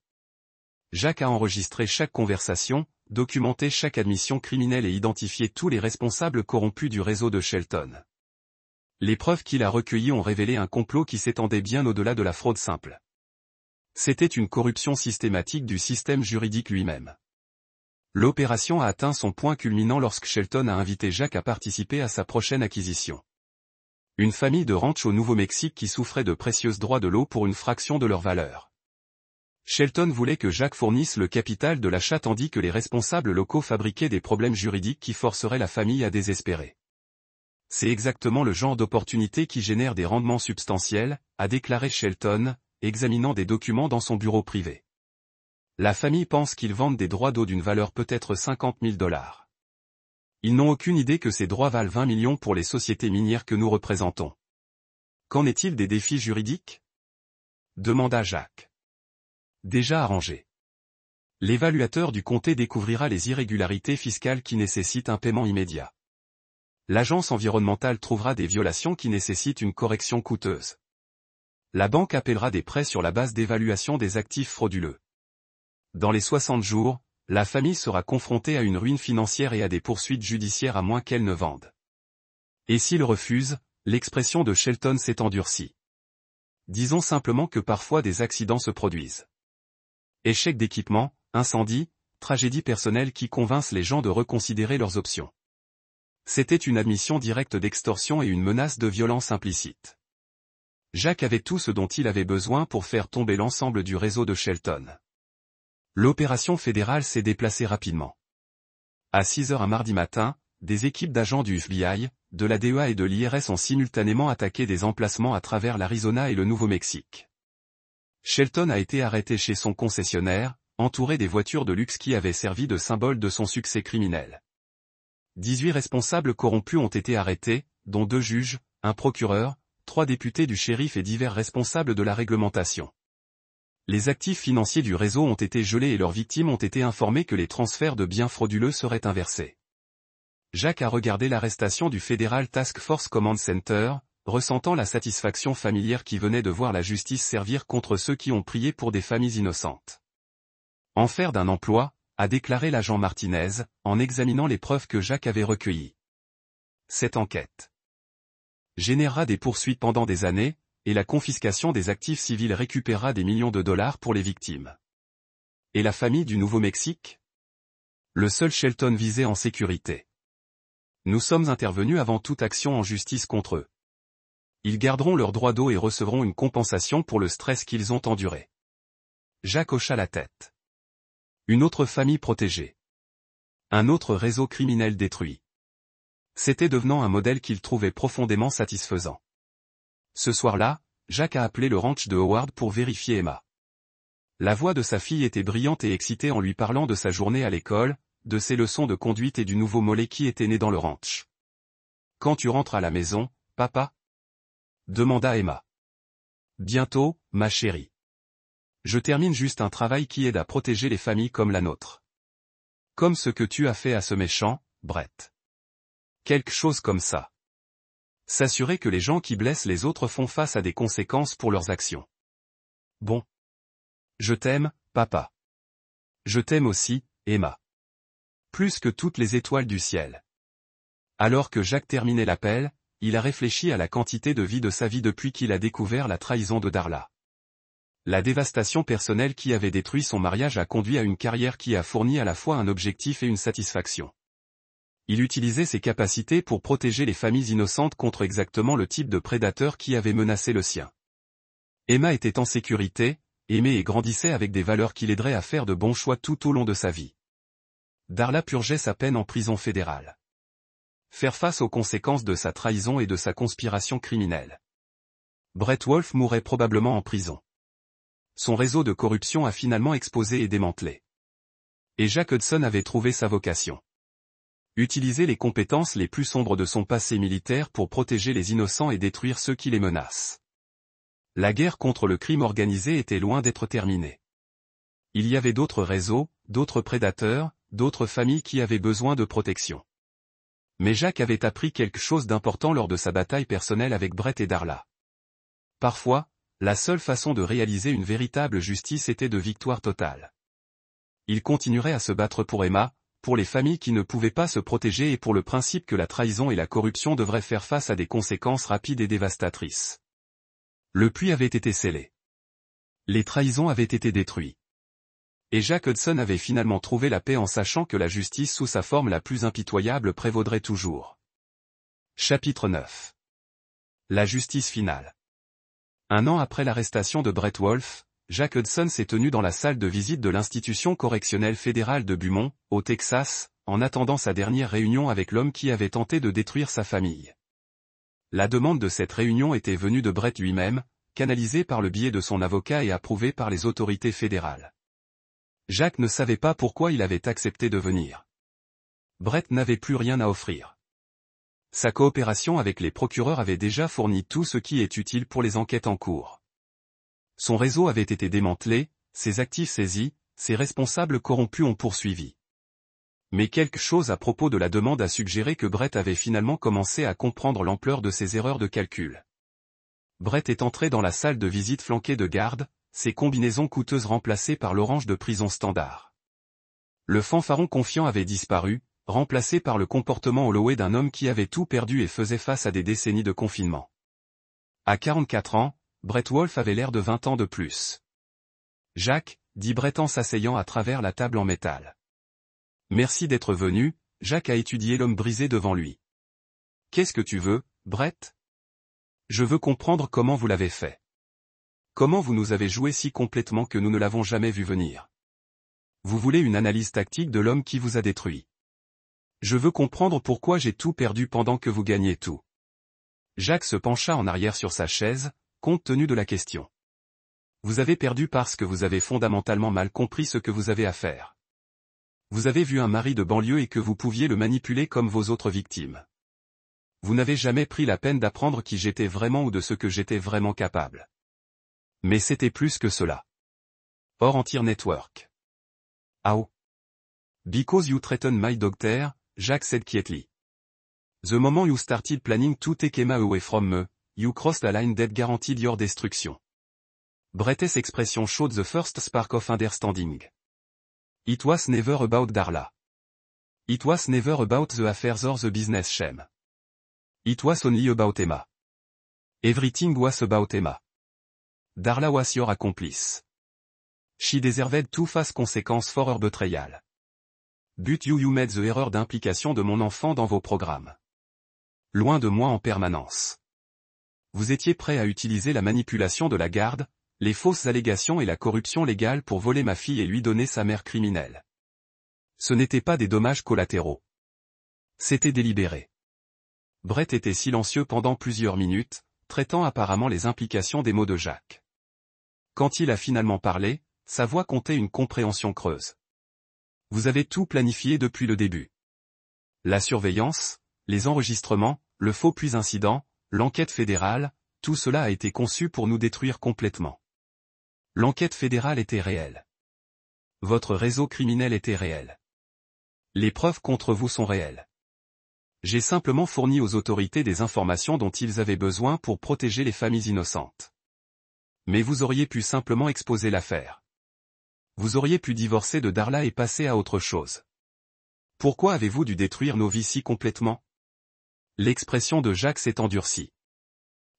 Jack a enregistré chaque conversation, documenté chaque admission criminelle et identifié tous les responsables corrompus du réseau de Shelton. Les preuves qu'il a recueillies ont révélé un complot qui s'étendait bien au-delà de la fraude simple. C'était une corruption systématique du système juridique lui-même. L'opération a atteint son point culminant lorsque Shelton a invité Jack à participer à sa prochaine acquisition. Une famille de ranch au Nouveau-Mexique qui souffrait de précieux droits de l'eau pour une fraction de leur valeur. Shelton voulait que Jack fournisse le capital de l'achat tandis que les responsables locaux fabriquaient des problèmes juridiques qui forceraient la famille à désespérer. C'est exactement le genre d'opportunité qui génère des rendements substantiels, a déclaré Shelton, examinant des documents dans son bureau privé. La famille pense qu'ils vendent des droits d'eau d'une valeur peut-être $50 000. Ils n'ont aucune idée que ces droits valent 20 millions pour les sociétés minières que nous représentons. Qu'en est-il des défis juridiques? Demanda Jack. Déjà arrangé. L'évaluateur du comté découvrira les irrégularités fiscales qui nécessitent un paiement immédiat. L'agence environnementale trouvera des violations qui nécessitent une correction coûteuse. La banque appellera des prêts sur la base d'évaluation des actifs frauduleux. Dans les 60 jours, la famille sera confrontée à une ruine financière et à des poursuites judiciaires à moins qu'elle ne vende. Et s'il refuse, l'expression de Shelton s'est endurcie. Disons simplement que parfois des accidents se produisent. Échec d'équipement, incendie, tragédie personnelle qui convainquent les gens de reconsidérer leurs options. C'était une admission directe d'extorsion et une menace de violence implicite. Jack avait tout ce dont il avait besoin pour faire tomber l'ensemble du réseau de Shelton. L'opération fédérale s'est déplacée rapidement. À 6 heures un mardi matin, des équipes d'agents du FBI, de la DEA et de l'IRS ont simultanément attaqué des emplacements à travers l'Arizona et le Nouveau-Mexique. Shelton a été arrêté chez son concessionnaire, entouré des voitures de luxe qui avaient servi de symbole de son succès criminel. 18 responsables corrompus ont été arrêtés, dont 2 juges, un procureur, 3 députés du shérif et divers responsables de la réglementation. Les actifs financiers du réseau ont été gelés et leurs victimes ont été informées que les transferts de biens frauduleux seraient inversés. Jack a regardé l'arrestation du Federal Task Force Command Center, ressentant la satisfaction familière qui venait de voir la justice servir contre ceux qui ont prié pour des familles innocentes. En faire d'un emploi, a déclaré l'agent Martinez, en examinant les preuves que Jack avait recueillies. Cette enquête générera des poursuites pendant des années, et la confiscation des actifs civils récupérera des millions de dollars pour les victimes. Et la famille du Nouveau-Mexique? Le seul Shelton visé en sécurité. Nous sommes intervenus avant toute action en justice contre eux. Ils garderont leur droit d'eau et recevront une compensation pour le stress qu'ils ont enduré. Jack hocha la tête. Une autre famille protégée. Un autre réseau criminel détruit. C'était devenant un modèle qu'il trouvait profondément satisfaisant. Ce soir-là, Jack a appelé le ranch de Howard pour vérifier Emma. La voix de sa fille était brillante et excitée en lui parlant de sa journée à l'école, de ses leçons de conduite et du nouveau mollet qui était né dans le ranch. « Quand tu rentres à la maison, papa ?» demanda Emma. « Bientôt, ma chérie. Je termine juste un travail qui aide à protéger les familles comme la nôtre. Comme ce que tu as fait à ce méchant, Brett. Quelque chose comme ça. S'assurer que les gens qui blessent les autres font face à des conséquences pour leurs actions. Bon. Je t'aime, papa. Je t'aime aussi, Emma. Plus que toutes les étoiles du ciel. » Alors que Jack terminait l'appel, il a réfléchi à la quantité de vie de sa vie depuis qu'il a découvert la trahison de Darla. La dévastation personnelle qui avait détruit son mariage a conduit à une carrière qui a fourni à la fois un objectif et une satisfaction. Il utilisait ses capacités pour protéger les familles innocentes contre exactement le type de prédateur qui avait menacé le sien. Emma était en sécurité, aimée et grandissait avec des valeurs qui l'aideraient à faire de bons choix tout au long de sa vie. Darla purgeait sa peine en prison fédérale. Faire face aux conséquences de sa trahison et de sa conspiration criminelle. Brett Wolfe mourrait probablement en prison. Son réseau de corruption a finalement explosé et démantelé. Et Jack Hudson avait trouvé sa vocation. Utiliser les compétences les plus sombres de son passé militaire pour protéger les innocents et détruire ceux qui les menacent. La guerre contre le crime organisé était loin d'être terminée. Il y avait d'autres réseaux, d'autres prédateurs, d'autres familles qui avaient besoin de protection. Mais Jack avait appris quelque chose d'important lors de sa bataille personnelle avec Brett et Darla. Parfois, la seule façon de réaliser une véritable justice était de victoire totale. Il continuerait à se battre pour Emma, pour les familles qui ne pouvaient pas se protéger et pour le principe que la trahison et la corruption devraient faire face à des conséquences rapides et dévastatrices. Le puits avait été scellé. Les trahisons avaient été détruites. Et Jack Hudson avait finalement trouvé la paix en sachant que la justice sous sa forme la plus impitoyable prévaudrait toujours. Chapitre 9. La justice finale. Un an après l'arrestation de Brett Wolfe, Jack Hudson s'est tenu dans la salle de visite de l'institution correctionnelle fédérale de Beaumont, au Texas, en attendant sa dernière réunion avec l'homme qui avait tenté de détruire sa famille. La demande de cette réunion était venue de Brett lui-même, canalisée par le biais de son avocat et approuvée par les autorités fédérales. Jack ne savait pas pourquoi il avait accepté de venir. Brett n'avait plus rien à offrir. Sa coopération avec les procureurs avait déjà fourni tout ce qui est utile pour les enquêtes en cours. Son réseau avait été démantelé, ses actifs saisis, ses responsables corrompus ont poursuivi. Mais quelque chose à propos de la demande a suggéré que Brett avait finalement commencé à comprendre l'ampleur de ses erreurs de calcul. Brett est entré dans la salle de visite flanquée de gardes, ses combinaisons coûteuses remplacées par l'orange de prison standard. Le fanfaron confiant avait disparu, remplacé par le comportement hollowé d'un homme qui avait tout perdu et faisait face à des décennies de confinement. À 44 ans, Brett Wolfe avait l'air de 20 ans de plus. « Jack », dit Brett en s'asseyant à travers la table en métal. « Merci d'être venu », Jack a étudié l'homme brisé devant lui. « Qu'est-ce que tu veux, Brett ? » « Je veux comprendre comment vous l'avez fait. Comment vous nous avez joué si complètement que nous ne l'avons jamais vu venir. Vous voulez une analyse tactique de l'homme qui vous a détruit. Je veux comprendre pourquoi j'ai tout perdu pendant que vous gagnez tout. » Jack se pencha en arrière sur sa chaise, compte tenu de la question. Vous avez perdu parce que vous avez fondamentalement mal compris ce que vous avez à faire. Vous avez vu un mari de banlieue et que vous pouviez le manipuler comme vos autres victimes. Vous n'avez jamais pris la peine d'apprendre qui j'étais vraiment ou de ce que j'étais vraiment capable. Mais c'était plus que cela. Or Entier Network. How? Because you threatened my doctor, Jack said quietly. The moment you started planning to take Emma away from me, you crossed a line that guaranteed your destruction. Brett's expression showed the first spark of understanding. It was never about Darla. It was never about the affairs or the business shame. It was only about Emma. Everything was about Emma. Darla was your accomplice. She deserved to face consequences for her betrayal. But you made the erreur d'implication de mon enfant dans vos programmes. Loin de moi en permanence. Vous étiez prêt à utiliser la manipulation de la garde, les fausses allégations et la corruption légale pour voler ma fille et lui donner sa mère criminelle. Ce n'étaient pas des dommages collatéraux. C'était délibéré. Brett était silencieux pendant plusieurs minutes, traitant apparemment les implications des mots de Jack. Quand il a finalement parlé, sa voix contait une compréhension creuse. Vous avez tout planifié depuis le début. La surveillance, les enregistrements, le faux puis incident, l'enquête fédérale, tout cela a été conçu pour nous détruire complètement. L'enquête fédérale était réelle. Votre réseau criminel était réel. Les preuves contre vous sont réelles. J'ai simplement fourni aux autorités des informations dont ils avaient besoin pour protéger les familles innocentes. Mais vous auriez pu simplement exposer l'affaire. Vous auriez pu divorcer de Darla et passer à autre chose. Pourquoi avez-vous dû détruire nos vies si complètement? L'expression de Jack s'est endurcie.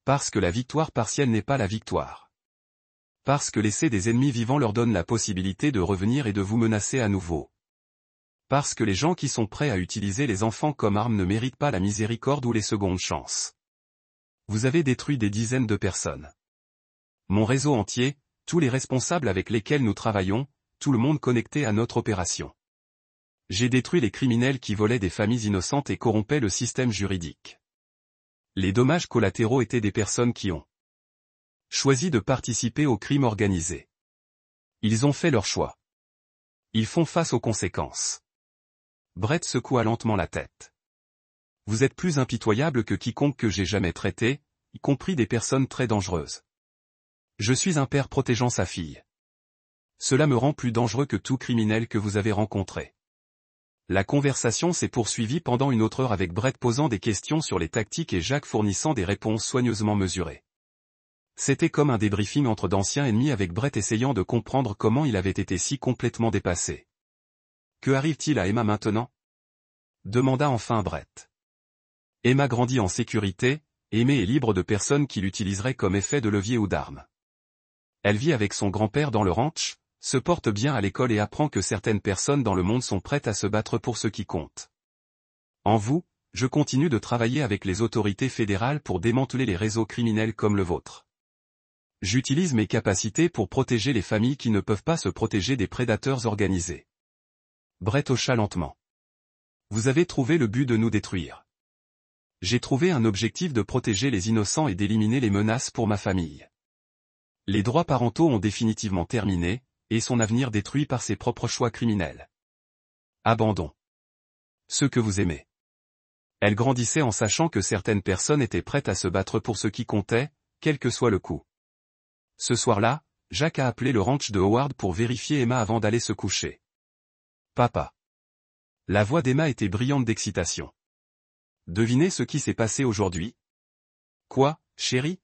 Parce que la victoire partielle n'est pas la victoire. Parce que laisser des ennemis vivants leur donne la possibilité de revenir et de vous menacer à nouveau. Parce que les gens qui sont prêts à utiliser les enfants comme armes ne méritent pas la miséricorde ou les secondes chances. Vous avez détruit des dizaines de personnes. Mon réseau entier, tous les responsables avec lesquels nous travaillons, tout le monde connecté à notre opération. J'ai détruit les criminels qui volaient des familles innocentes et corrompaient le système juridique. Les dommages collatéraux étaient des personnes qui ont choisi de participer au crime organisé. Ils ont fait leur choix. Ils font face aux conséquences. Brett secoua lentement la tête. Vous êtes plus impitoyable que quiconque que j'ai jamais traité, y compris des personnes très dangereuses. Je suis un père protégeant sa fille. Cela me rend plus dangereux que tout criminel que vous avez rencontré. La conversation s'est poursuivie pendant une autre heure avec Brett posant des questions sur les tactiques et Jack fournissant des réponses soigneusement mesurées. C'était comme un débriefing entre d'anciens ennemis avec Brett essayant de comprendre comment il avait été si complètement dépassé. Que arrive-t-il à Emma maintenant? Demanda enfin Brett. Emma grandit en sécurité, aimée et libre de personnes qui l'utiliseraient comme effet de levier ou d'arme. Elle vit avec son grand-père dans le ranch, se porte bien à l'école et apprend que certaines personnes dans le monde sont prêtes à se battre pour ce qui compte. En vous, je continue de travailler avec les autorités fédérales pour démanteler les réseaux criminels comme le vôtre. J'utilise mes capacités pour protéger les familles qui ne peuvent pas se protéger des prédateurs organisés. Brett hocha lentement. Vous avez trouvé le but de nous détruire. J'ai trouvé un objectif de protéger les innocents et d'éliminer les menaces pour ma famille. Les droits parentaux ont définitivement terminé, et son avenir détruit par ses propres choix criminels. Abandon. Ceux que vous aimez. Elle grandissait en sachant que certaines personnes étaient prêtes à se battre pour ce qui comptait, quel que soit le coût. Ce soir-là, Jack a appelé le ranch de Howard pour vérifier Emma avant d'aller se coucher. Papa. La voix d'Emma était brillante d'excitation. Devinez ce qui s'est passé aujourd'hui? Quoi, chérie?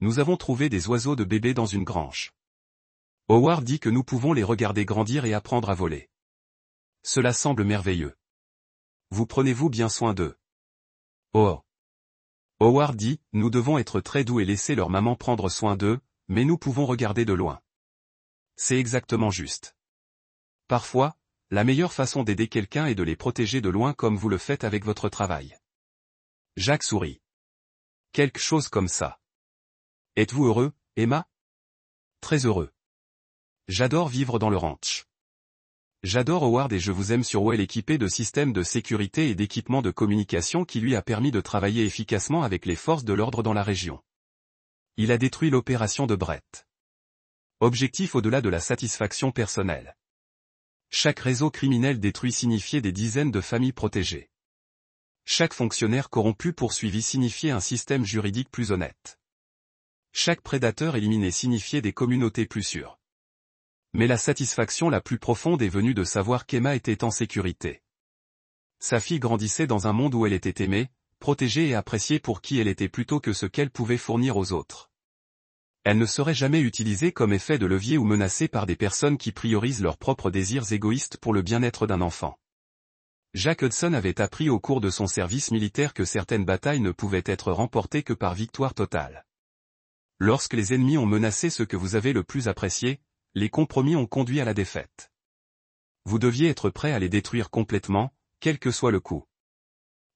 Nous avons trouvé des oiseaux de bébé dans une grange. Howard dit que nous pouvons les regarder grandir et apprendre à voler. Cela semble merveilleux. Vous prenez-vous bien soin d'eux? Oh. Howard dit, nous devons être très doux et laisser leur maman prendre soin d'eux, mais nous pouvons regarder de loin. C'est exactement juste. Parfois, la meilleure façon d'aider quelqu'un est de les protéger de loin comme vous le faites avec votre travail. Jack sourit. Quelque chose comme ça. Êtes-vous heureux, Emma? Très heureux. J'adore vivre dans le ranch. J'adore Howard et je vous aime sur Well équipé de systèmes de sécurité et d'équipements de communication qui lui a permis de travailler efficacement avec les forces de l'ordre dans la région. Il a détruit l'opération de Brett. Objectif au-delà de la satisfaction personnelle. Chaque réseau criminel détruit signifiait des dizaines de familles protégées. Chaque fonctionnaire corrompu poursuivi signifiait un système juridique plus honnête. Chaque prédateur éliminé signifiait des communautés plus sûres. Mais la satisfaction la plus profonde est venue de savoir qu'Emma était en sécurité. Sa fille grandissait dans un monde où elle était aimée, protégée et appréciée pour qui elle était plutôt que ce qu'elle pouvait fournir aux autres. Elle ne serait jamais utilisée comme effet de levier ou menacée par des personnes qui priorisent leurs propres désirs égoïstes pour le bien-être d'un enfant. Jack Hudson avait appris au cours de son service militaire que certaines batailles ne pouvaient être remportées que par victoire totale. Lorsque les ennemis ont menacé ce que vous avez le plus apprécié, les compromis ont conduit à la défaite. Vous deviez être prêt à les détruire complètement, quel que soit le coût.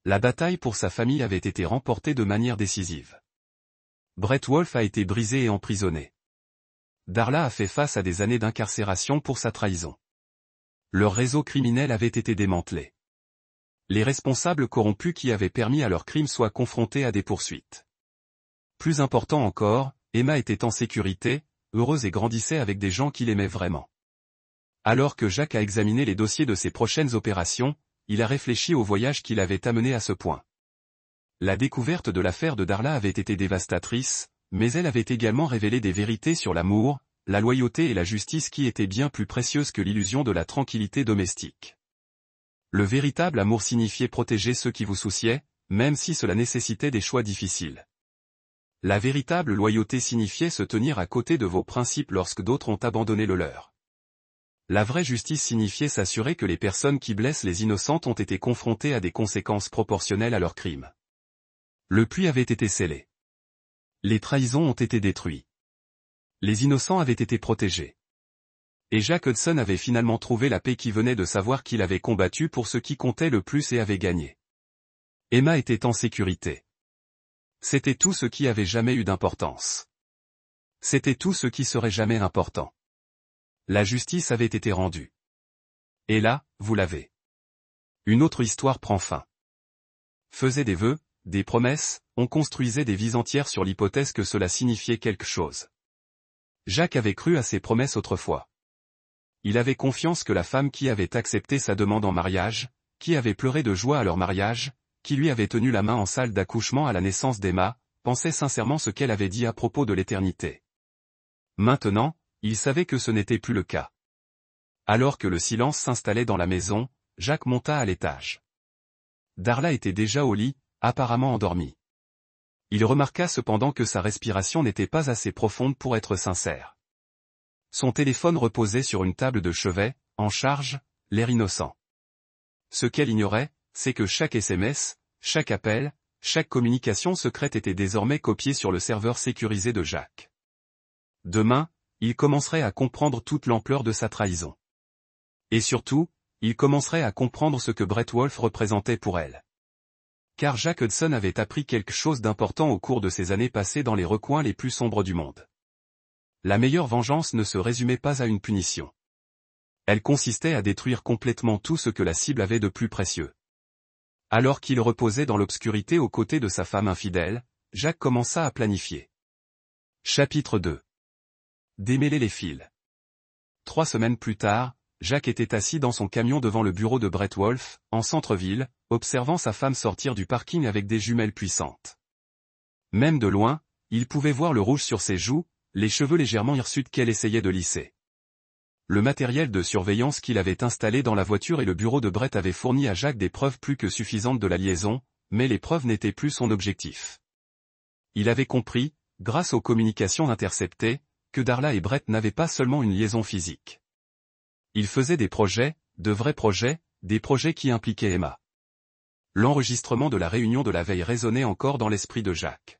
La bataille pour sa famille avait été remportée de manière décisive. Brett Wolfe a été brisé et emprisonné. Darla a fait face à des années d'incarcération pour sa trahison. Leur réseau criminel avait été démantelé. Les responsables corrompus qui avaient permis à leurs crimes soient confrontés à des poursuites. Plus important encore, Emma était en sécurité, heureuse et grandissait avec des gens qui l'aimaient vraiment. Alors que Jack a examiné les dossiers de ses prochaines opérations, il a réfléchi au voyage qui l'avait amené à ce point. La découverte de l'affaire de Darla avait été dévastatrice, mais elle avait également révélé des vérités sur l'amour, la loyauté et la justice qui étaient bien plus précieuses que l'illusion de la tranquillité domestique. Le véritable amour signifiait protéger ceux qui vous souciaient, même si cela nécessitait des choix difficiles. La véritable loyauté signifiait se tenir à côté de vos principes lorsque d'autres ont abandonné le leur. La vraie justice signifiait s'assurer que les personnes qui blessent les innocentes ont été confrontées à des conséquences proportionnelles à leurs crimes. Le puits avait été scellé. Les trahisons ont été détruites. Les innocents avaient été protégés. Et Jack Hudson avait finalement trouvé la paix qui venait de savoir qu'il avait combattu pour ce qui comptait le plus et avait gagné. Emma était en sécurité. C'était tout ce qui avait jamais eu d'importance. C'était tout ce qui serait jamais important. La justice avait été rendue. Et là, vous l'avez. Une autre histoire prend fin. Faisait des vœux, des promesses, on construisait des vies entières sur l'hypothèse que cela signifiait quelque chose. Jack avait cru à ses promesses autrefois. Il avait confiance que la femme qui avait accepté sa demande en mariage, qui avait pleuré de joie à leur mariage, qui lui avait tenu la main en salle d'accouchement à la naissance d'Emma, pensait sincèrement ce qu'elle avait dit à propos de l'éternité. Maintenant, il savait que ce n'était plus le cas. Alors que le silence s'installait dans la maison, Jack monta à l'étage. Darla était déjà au lit, apparemment endormie. Il remarqua cependant que sa respiration n'était pas assez profonde pour être sincère. Son téléphone reposait sur une table de chevet, en charge, l'air innocent. Ce qu'elle ignorait, c'est que chaque SMS, chaque appel, chaque communication secrète était désormais copiée sur le serveur sécurisé de Jack. Demain, il commencerait à comprendre toute l'ampleur de sa trahison. Et surtout, il commencerait à comprendre ce que Brett Wolfe représentait pour elle. Car Jack Hudson avait appris quelque chose d'important au cours de ces années passées dans les recoins les plus sombres du monde. La meilleure vengeance ne se résumait pas à une punition. Elle consistait à détruire complètement tout ce que la cible avait de plus précieux. Alors qu'il reposait dans l'obscurité aux côtés de sa femme infidèle, Jack commença à planifier. Chapitre 2. Démêler les fils. 3 semaines plus tard, Jack était assis dans son camion devant le bureau de Brett Wolfe, en centre-ville, observant sa femme sortir du parking avec des jumelles puissantes. Même de loin, il pouvait voir le rouge sur ses joues, les cheveux légèrement hirsutes qu'elle essayait de lisser. Le matériel de surveillance qu'il avait installé dans la voiture et le bureau de Brett avait fourni à Jack des preuves plus que suffisantes de la liaison, mais les preuves n'étaient plus son objectif. Il avait compris, grâce aux communications interceptées, que Darla et Brett n'avaient pas seulement une liaison physique. Ils faisaient des projets, de vrais projets, des projets qui impliquaient Emma. L'enregistrement de la réunion de la veille résonnait encore dans l'esprit de Jack.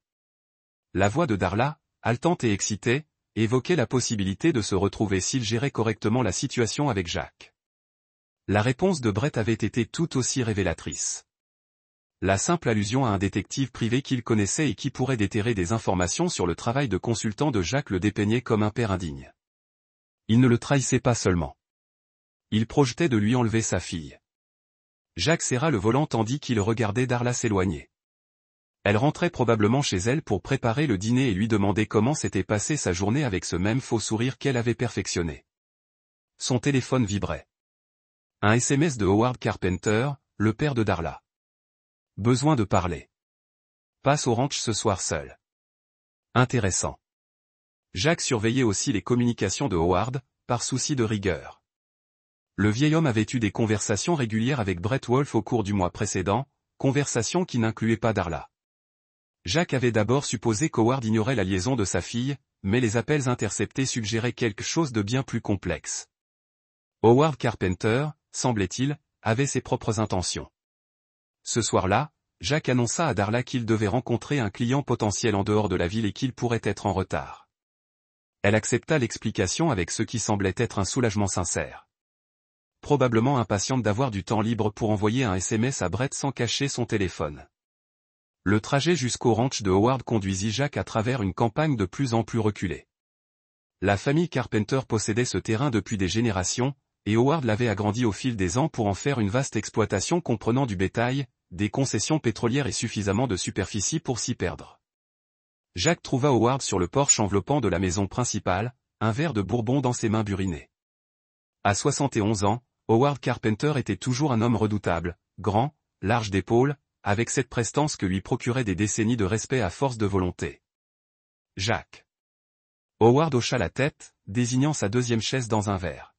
La voix de Darla, haletante et excitée, évoquait la possibilité de se retrouver s'il gérait correctement la situation avec Jack. La réponse de Brett avait été tout aussi révélatrice. La simple allusion à un détective privé qu'il connaissait et qui pourrait déterrer des informations sur le travail de consultant de Jack le dépeignait comme un père indigne. Il ne le trahissait pas seulement. Il projetait de lui enlever sa fille. Jack serra le volant tandis qu'il regardait Darla s'éloigner. Elle rentrait probablement chez elle pour préparer le dîner et lui demander comment s'était passée sa journée avec ce même faux sourire qu'elle avait perfectionné. Son téléphone vibrait. Un SMS de Howard Carpenter, le père de Darla. Besoin de parler. Passe au ranch ce soir seul. Intéressant. Jack surveillait aussi les communications de Howard, par souci de rigueur. Le vieil homme avait eu des conversations régulières avec Brett Wolfe au cours du mois précédent, conversations qui n'incluaient pas Darla. Jack avait d'abord supposé qu'Howard ignorait la liaison de sa fille, mais les appels interceptés suggéraient quelque chose de bien plus complexe. Howard Carpenter, semblait-il, avait ses propres intentions. Ce soir-là, Jack annonça à Darla qu'il devait rencontrer un client potentiel en dehors de la ville et qu'il pourrait être en retard. Elle accepta l'explication avec ce qui semblait être un soulagement sincère. Probablement impatiente d'avoir du temps libre pour envoyer un SMS à Brett sans cacher son téléphone. Le trajet jusqu'au ranch de Howard conduisit Jack à travers une campagne de plus en plus reculée. La famille Carpenter possédait ce terrain depuis des générations, et Howard l'avait agrandi au fil des ans pour en faire une vaste exploitation comprenant du bétail, des concessions pétrolières et suffisamment de superficie pour s'y perdre. Jack trouva Howard sur le porche enveloppant de la maison principale, un verre de bourbon dans ses mains burinées. À 71 ans, Howard Carpenter était toujours un homme redoutable, grand, large d'épaules, avec cette prestance que lui procuraient des décennies de respect à force de volonté. Jack. Howard hocha la tête, désignant sa deuxième chaise dans un verre.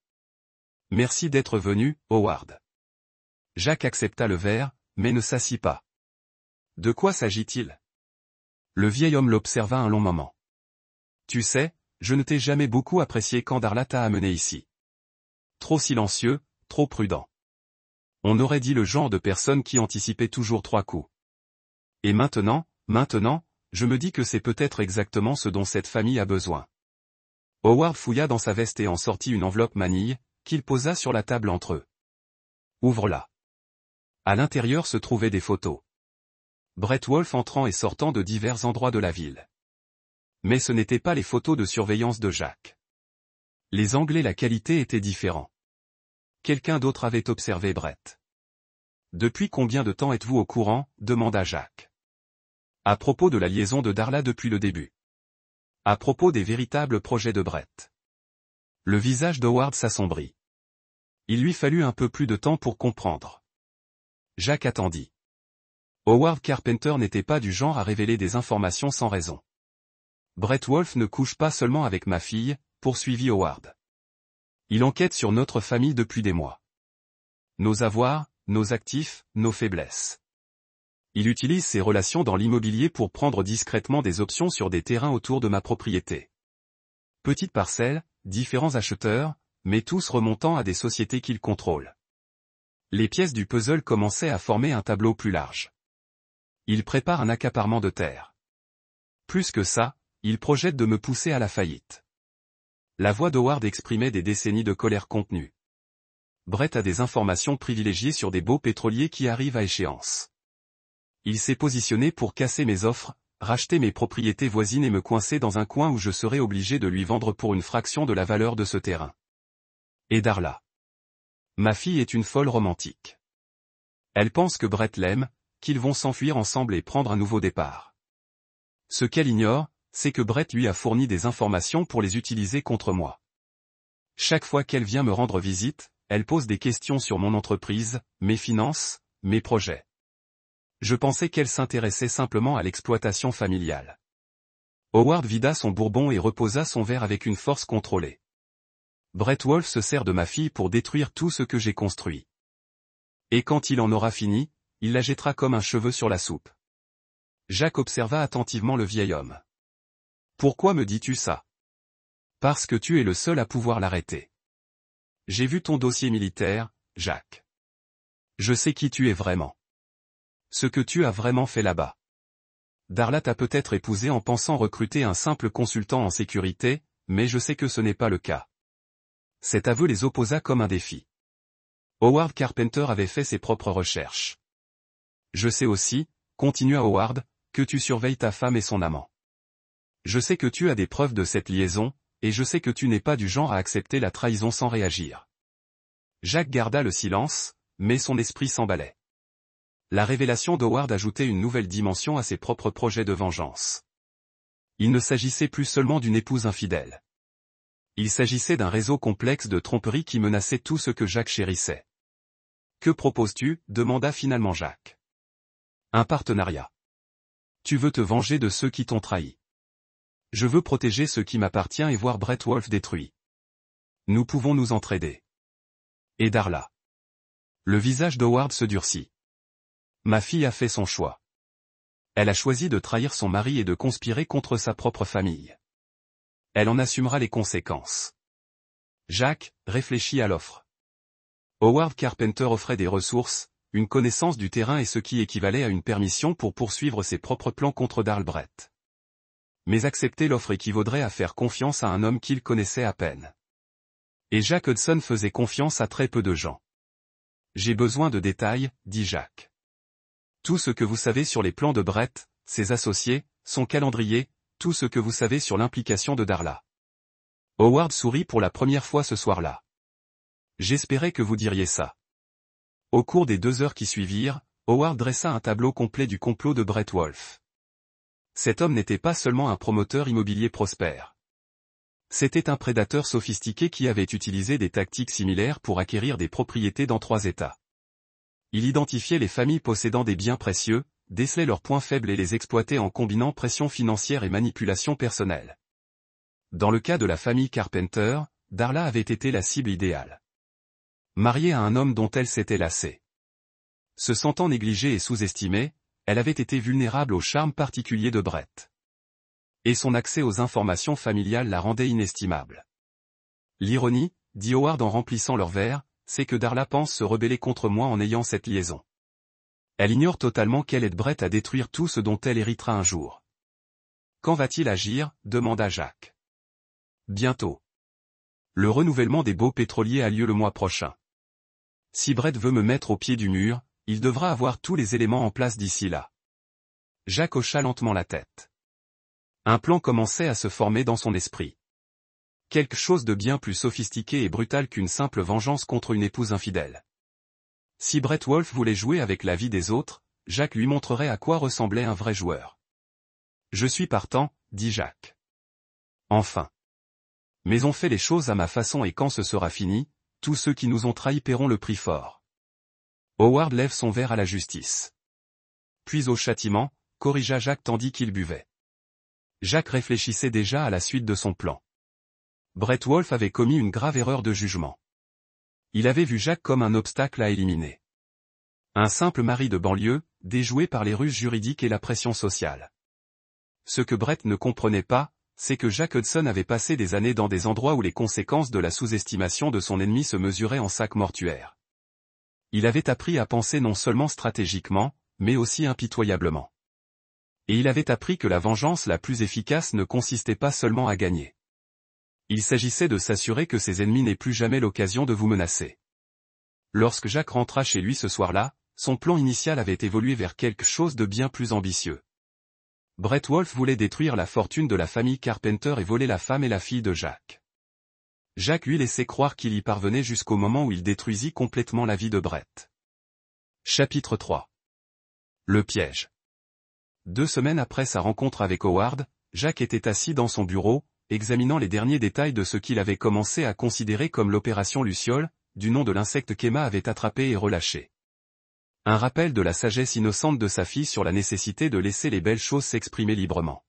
Merci d'être venu, Howard. Jack accepta le verre, mais ne s'assit pas. De quoi s'agit-il? Le vieil homme l'observa un long moment. Tu sais, je ne t'ai jamais beaucoup apprécié quand Darla t'a amené ici. Trop silencieux, trop prudent. On aurait dit le genre de personne qui anticipait toujours 3 coups. Et maintenant, je me dis que c'est peut-être exactement ce dont cette famille a besoin. Howard fouilla dans sa veste et en sortit une enveloppe manille, qu'il posa sur la table entre eux. Ouvre-la. À l'intérieur se trouvaient des photos. Brett Wolfe entrant et sortant de divers endroits de la ville. Mais ce n'étaient pas les photos de surveillance de Jack. Les angles et la qualité étaient différents. Quelqu'un d'autre avait observé Brett. Depuis combien de temps êtes-vous au courant? Demanda Jack. À propos de la liaison de Darla depuis le début. À propos des véritables projets de Brett. Le visage d'Howard s'assombrit. Il lui fallut un peu plus de temps pour comprendre. Jack attendit. Howard Carpenter n'était pas du genre à révéler des informations sans raison. Brett Wolfe ne couche pas seulement avec ma fille, poursuivit Howard. Il enquête sur notre famille depuis des mois. Nos avoirs, nos actifs, nos faiblesses. Il utilise ses relations dans l'immobilier pour prendre discrètement des options sur des terrains autour de ma propriété. Petites parcelles, différents acheteurs, mais tous remontant à des sociétés qu'il contrôle. Les pièces du puzzle commençaient à former un tableau plus large. Il prépare un accaparement de terre. Plus que ça, il projette de me pousser à la faillite. La voix d'Howard exprimait des décennies de colère contenue. Brett a des informations privilégiées sur des beaux pétroliers qui arrivent à échéance. Il s'est positionné pour casser mes offres, racheter mes propriétés voisines et me coincer dans un coin où je serais obligé de lui vendre pour une fraction de la valeur de ce terrain. Et Darla. Ma fille est une folle romantique. Elle pense que Brett l'aime, qu'ils vont s'enfuir ensemble et prendre un nouveau départ. Ce qu'elle ignore, c'est que Brett lui a fourni des informations pour les utiliser contre moi. Chaque fois qu'elle vient me rendre visite, elle pose des questions sur mon entreprise, mes finances, mes projets. Je pensais qu'elle s'intéressait simplement à l'exploitation familiale. Howard vida son bourbon et reposa son verre avec une force contrôlée. Brett Wolfe se sert de ma fille pour détruire tout ce que j'ai construit. Et quand il en aura fini, il la jettera comme un cheveu sur la soupe. Jack observa attentivement le vieil homme. Pourquoi me dis-tu ça? Parce que tu es le seul à pouvoir l'arrêter. J'ai vu ton dossier militaire, Jack. Je sais qui tu es vraiment. Ce que tu as vraiment fait là-bas. Darla t'a peut-être épousé en pensant recruter un simple consultant en sécurité, mais je sais que ce n'est pas le cas. Cet aveu les opposa comme un défi. Howard Carpenter avait fait ses propres recherches. Je sais aussi, continua Howard, que tu surveilles ta femme et son amant. Je sais que tu as des preuves de cette liaison, et je sais que tu n'es pas du genre à accepter la trahison sans réagir. Jack garda le silence, mais son esprit s'emballait. La révélation d'Howard ajoutait une nouvelle dimension à ses propres projets de vengeance. Il ne s'agissait plus seulement d'une épouse infidèle. Il s'agissait d'un réseau complexe de tromperies qui menaçait tout ce que Jack chérissait. Que proposes-tu? Demanda finalement Jack. Un partenariat. Tu veux te venger de ceux qui t'ont trahi. Je veux protéger ce qui m'appartient et voir Brett Wolfe détruit. Nous pouvons nous entraider. Et Darla. Le visage d'Howard se durcit. Ma fille a fait son choix. Elle a choisi de trahir son mari et de conspirer contre sa propre famille. Elle en assumera les conséquences. Jack réfléchit à l'offre. Howard Carpenter offrait des ressources, une connaissance du terrain et ce qui équivalait à une permission pour poursuivre ses propres plans contre Darl Brett. Mais accepter l'offre équivaudrait à faire confiance à un homme qu'il connaissait à peine. Et Jack Hudson faisait confiance à très peu de gens. J'ai besoin de détails, dit Jack. Tout ce que vous savez sur les plans de Brett, ses associés, son calendrier, tout ce que vous savez sur l'implication de Darla. Howard sourit pour la première fois ce soir-là. J'espérais que vous diriez ça. Au cours des 2 heures qui suivirent, Howard dressa un tableau complet du complot de Brett Wolfe. Cet homme n'était pas seulement un promoteur immobilier prospère. C'était un prédateur sophistiqué qui avait utilisé des tactiques similaires pour acquérir des propriétés dans 3 États. Il identifiait les familles possédant des biens précieux, décelait leurs points faibles et les exploitait en combinant pression financière et manipulation personnelle. Dans le cas de la famille Carpenter, Darla avait été la cible idéale. Mariée à un homme dont elle s'était lassée. Se sentant négligée et sous-estimée, elle avait été vulnérable au charme particulier de Brett. Et son accès aux informations familiales la rendait inestimable. L'ironie, dit Howard en remplissant leur verre, c'est que Darla pense se rebeller contre moi en ayant cette liaison. Elle ignore totalement qu'elle aide Brett à détruire tout ce dont elle héritera un jour. Quand va-t-il agir? Demanda Jack. Bientôt. Le renouvellement des baux pétroliers a lieu le mois prochain. Si Brett veut me mettre au pied du mur, il devra avoir tous les éléments en place d'ici là. Jack hocha lentement la tête. Un plan commençait à se former dans son esprit. Quelque chose de bien plus sophistiqué et brutal qu'une simple vengeance contre une épouse infidèle. Si Brett Wolfe voulait jouer avec la vie des autres, Jack lui montrerait à quoi ressemblait un vrai joueur. Je suis partant, dit Jack. Enfin. Mais on fait les choses à ma façon et quand ce sera fini, tous ceux qui nous ont trahis paieront le prix fort. Howard lève son verre à la justice. Puis au châtiment, corrigea Jack tandis qu'il buvait. Jack réfléchissait déjà à la suite de son plan. Brett Wolfe avait commis une grave erreur de jugement. Il avait vu Jack comme un obstacle à éliminer. Un simple mari de banlieue, déjoué par les ruses juridiques et la pression sociale. Ce que Brett ne comprenait pas, c'est que Jack Hudson avait passé des années dans des endroits où les conséquences de la sous-estimation de son ennemi se mesuraient en sacs mortuaires. Il avait appris à penser non seulement stratégiquement, mais aussi impitoyablement. Et il avait appris que la vengeance la plus efficace ne consistait pas seulement à gagner. Il s'agissait de s'assurer que ses ennemis n'aient plus jamais l'occasion de vous menacer. Lorsque Jack rentra chez lui ce soir-là, son plan initial avait évolué vers quelque chose de bien plus ambitieux. Brett Wolfe voulait détruire la fortune de la famille Carpenter et voler la femme et la fille de Jack. Jack lui laissait croire qu'il y parvenait jusqu'au moment où il détruisit complètement la vie de Brett. Chapitre 3. Le piège. 2 semaines après sa rencontre avec Howard, Jack était assis dans son bureau, examinant les derniers détails de ce qu'il avait commencé à considérer comme l'opération Luciole, du nom de l'insecte qu'Emma avait attrapé et relâché. Un rappel de la sagesse innocente de sa fille sur la nécessité de laisser les belles choses s'exprimer librement.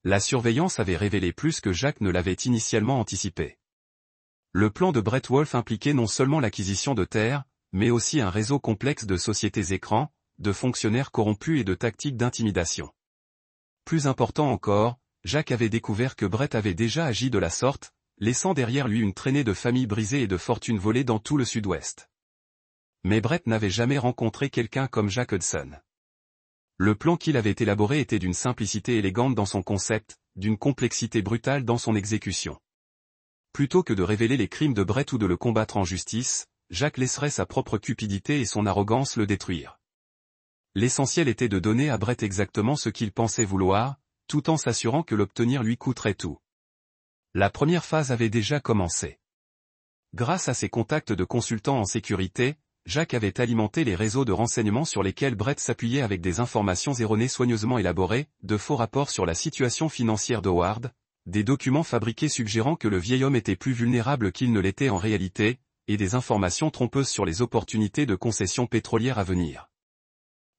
La surveillance avait révélé plus que Jack ne l'avait initialement anticipé. Le plan de Brett Wolfe impliquait non seulement l'acquisition de terres, mais aussi un réseau complexe de sociétés écrans, de fonctionnaires corrompus et de tactiques d'intimidation. Plus important encore, Jack avait découvert que Brett avait déjà agi de la sorte, laissant derrière lui une traînée de familles brisées et de fortunes volées dans tout le sud-ouest. Mais Brett n'avait jamais rencontré quelqu'un comme Jack Hudson. Le plan qu'il avait élaboré était d'une simplicité élégante dans son concept, d'une complexité brutale dans son exécution. Plutôt que de révéler les crimes de Brett ou de le combattre en justice, Jack laisserait sa propre cupidité et son arrogance le détruire. L'essentiel était de donner à Brett exactement ce qu'il pensait vouloir, tout en s'assurant que l'obtenir lui coûterait tout. La première phase avait déjà commencé. Grâce à ses contacts de consultants en sécurité, Jack avait alimenté les réseaux de renseignements sur lesquels Brett s'appuyait avec des informations erronées soigneusement élaborées, de faux rapports sur la situation financière d'Howard, des documents fabriqués suggérant que le vieil homme était plus vulnérable qu'il ne l'était en réalité, et des informations trompeuses sur les opportunités de concessions pétrolières à venir.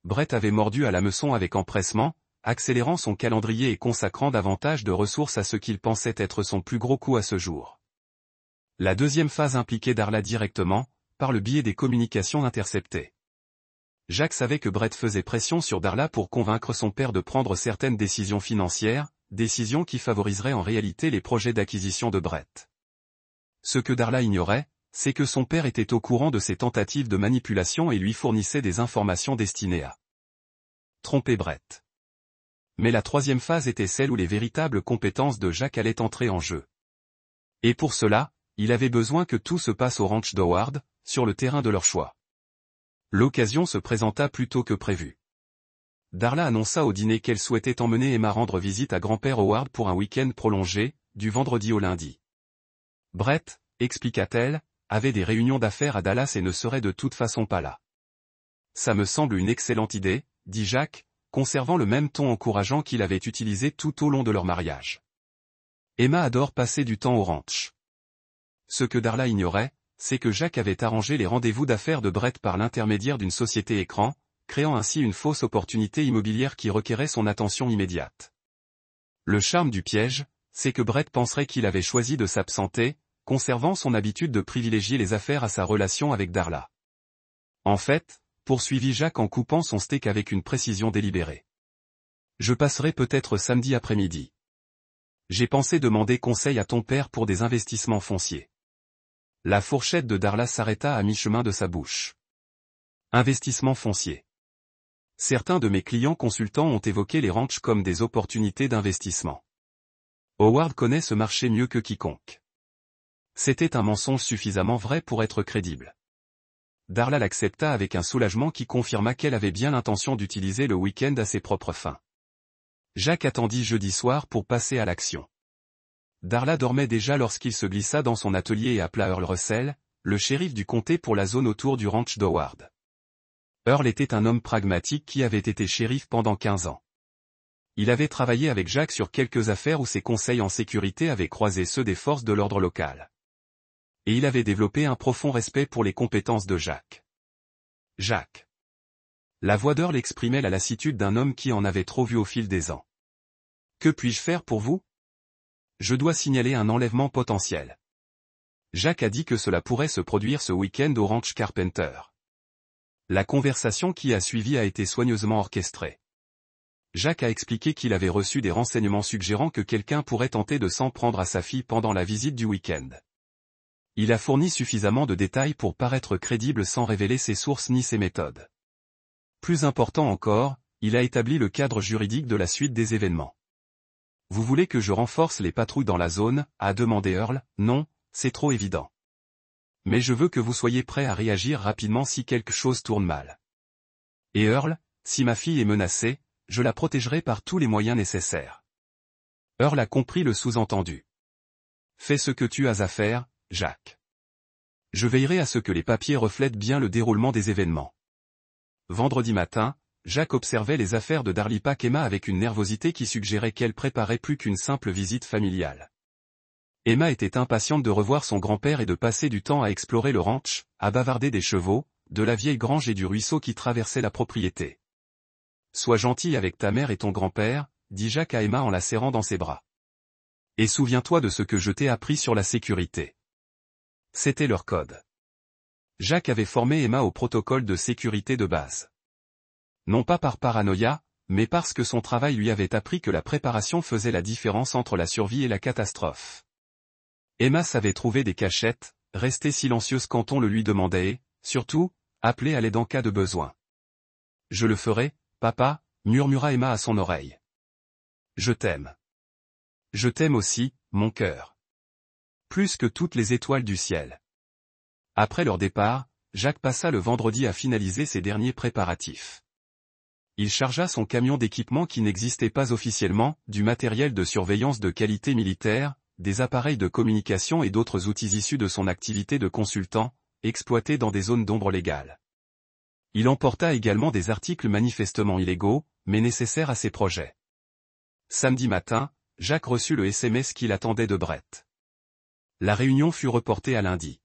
Brett avait mordu à l'hameçon avec empressement, accélérant son calendrier et consacrant davantage de ressources à ce qu'il pensait être son plus gros coup à ce jour. La deuxième phase impliquait Darla directement, par le biais des communications interceptées. Jack savait que Brett faisait pression sur Darla pour convaincre son père de prendre certaines décisions financières, décisions qui favoriseraient en réalité les projets d'acquisition de Brett. Ce que Darla ignorait, c'est que son père était au courant de ses tentatives de manipulation et lui fournissait des informations destinées à tromper Brett. Mais la troisième phase était celle où les véritables compétences de Jack allaient entrer en jeu. Et pour cela, il avait besoin que tout se passe au ranch d'Howard, sur le terrain de leur choix. L'occasion se présenta plus tôt que prévu. Darla annonça au dîner qu'elle souhaitait emmener Emma rendre visite à grand-père Howard pour un week-end prolongé, du vendredi au lundi. Brett, expliqua-t-elle, avait des réunions d'affaires à Dallas et ne serait de toute façon pas là. Ça me semble une excellente idée, dit Jack, conservant le même ton encourageant qu'il avait utilisé tout au long de leur mariage. Emma adore passer du temps au ranch. Ce que Darla ignorait, c'est que Jack avait arrangé les rendez-vous d'affaires de Brett par l'intermédiaire d'une société écran, créant ainsi une fausse opportunité immobilière qui requérait son attention immédiate. Le charme du piège, c'est que Brett penserait qu'il avait choisi de s'absenter, conservant son habitude de privilégier les affaires à sa relation avec Darla. En fait, poursuivit Jack en coupant son steak avec une précision délibérée. Je passerai peut-être samedi après-midi. J'ai pensé demander conseil à ton père pour des investissements fonciers. La fourchette de Darla s'arrêta à mi-chemin de sa bouche. Investissement foncier. Certains de mes clients consultants ont évoqué les ranchs comme des opportunités d'investissement. Howard connaît ce marché mieux que quiconque. C'était un mensonge suffisamment vrai pour être crédible. Darla l'accepta avec un soulagement qui confirma qu'elle avait bien l'intention d'utiliser le week-end à ses propres fins. Jack attendit jeudi soir pour passer à l'action. Darla dormait déjà lorsqu'il se glissa dans son atelier et appela Earl Russell, le shérif du comté pour la zone autour du ranch d'Howard. Earl était un homme pragmatique qui avait été shérif pendant 15 ans. Il avait travaillé avec Jack sur quelques affaires où ses conseils en sécurité avaient croisé ceux des forces de l'ordre local. Et il avait développé un profond respect pour les compétences de Jack. Jack. La voix d'Earl exprimait la lassitude d'un homme qui en avait trop vu au fil des ans. Que puis-je faire pour vous? Je dois signaler un enlèvement potentiel. Jack a dit que cela pourrait se produire ce week-end au ranch Carpenter. La conversation qui a suivi a été soigneusement orchestrée. Jack a expliqué qu'il avait reçu des renseignements suggérant que quelqu'un pourrait tenter de s'en prendre à sa fille pendant la visite du week-end. Il a fourni suffisamment de détails pour paraître crédible sans révéler ses sources ni ses méthodes. Plus important encore, il a établi le cadre juridique de la suite des événements. Vous voulez que je renforce les patrouilles dans la zone, a demandé Earl. Non, c'est trop évident. Mais je veux que vous soyez prêt à réagir rapidement si quelque chose tourne mal. Et Earl, si ma fille est menacée, je la protégerai par tous les moyens nécessaires. Earl a compris le sous-entendu. Fais ce que tu as à faire, Jack. Je veillerai à ce que les papiers reflètent bien le déroulement des événements. Vendredi matin, Jack observait les affaires de Darlie Pack Emma avec une nervosité qui suggérait qu'elle préparait plus qu'une simple visite familiale. Emma était impatiente de revoir son grand-père et de passer du temps à explorer le ranch, à bavarder des chevaux, de la vieille grange et du ruisseau qui traversait la propriété. Sois gentil avec ta mère et ton grand-père, dit Jack à Emma en la serrant dans ses bras. Et souviens-toi de ce que je t'ai appris sur la sécurité. C'était leur code. Jack avait formé Emma au protocole de sécurité de base. Non pas par paranoïa, mais parce que son travail lui avait appris que la préparation faisait la différence entre la survie et la catastrophe. Emma savait trouver des cachettes, rester silencieuse quand on le lui demandait et, surtout, appeler à l'aide en cas de besoin. Je le ferai, papa, murmura Emma à son oreille. Je t'aime. Je t'aime aussi, mon cœur. Plus que toutes les étoiles du ciel. Après leur départ, Jack passa le vendredi à finaliser ses derniers préparatifs. Il chargea son camion d'équipement qui n'existait pas officiellement, du matériel de surveillance de qualité militaire, des appareils de communication et d'autres outils issus de son activité de consultant, exploités dans des zones d'ombre légales. Il emporta également des articles manifestement illégaux, mais nécessaires à ses projets. Samedi matin, Jack reçut le SMS qu'il attendait de Brett. La réunion fut reportée à lundi.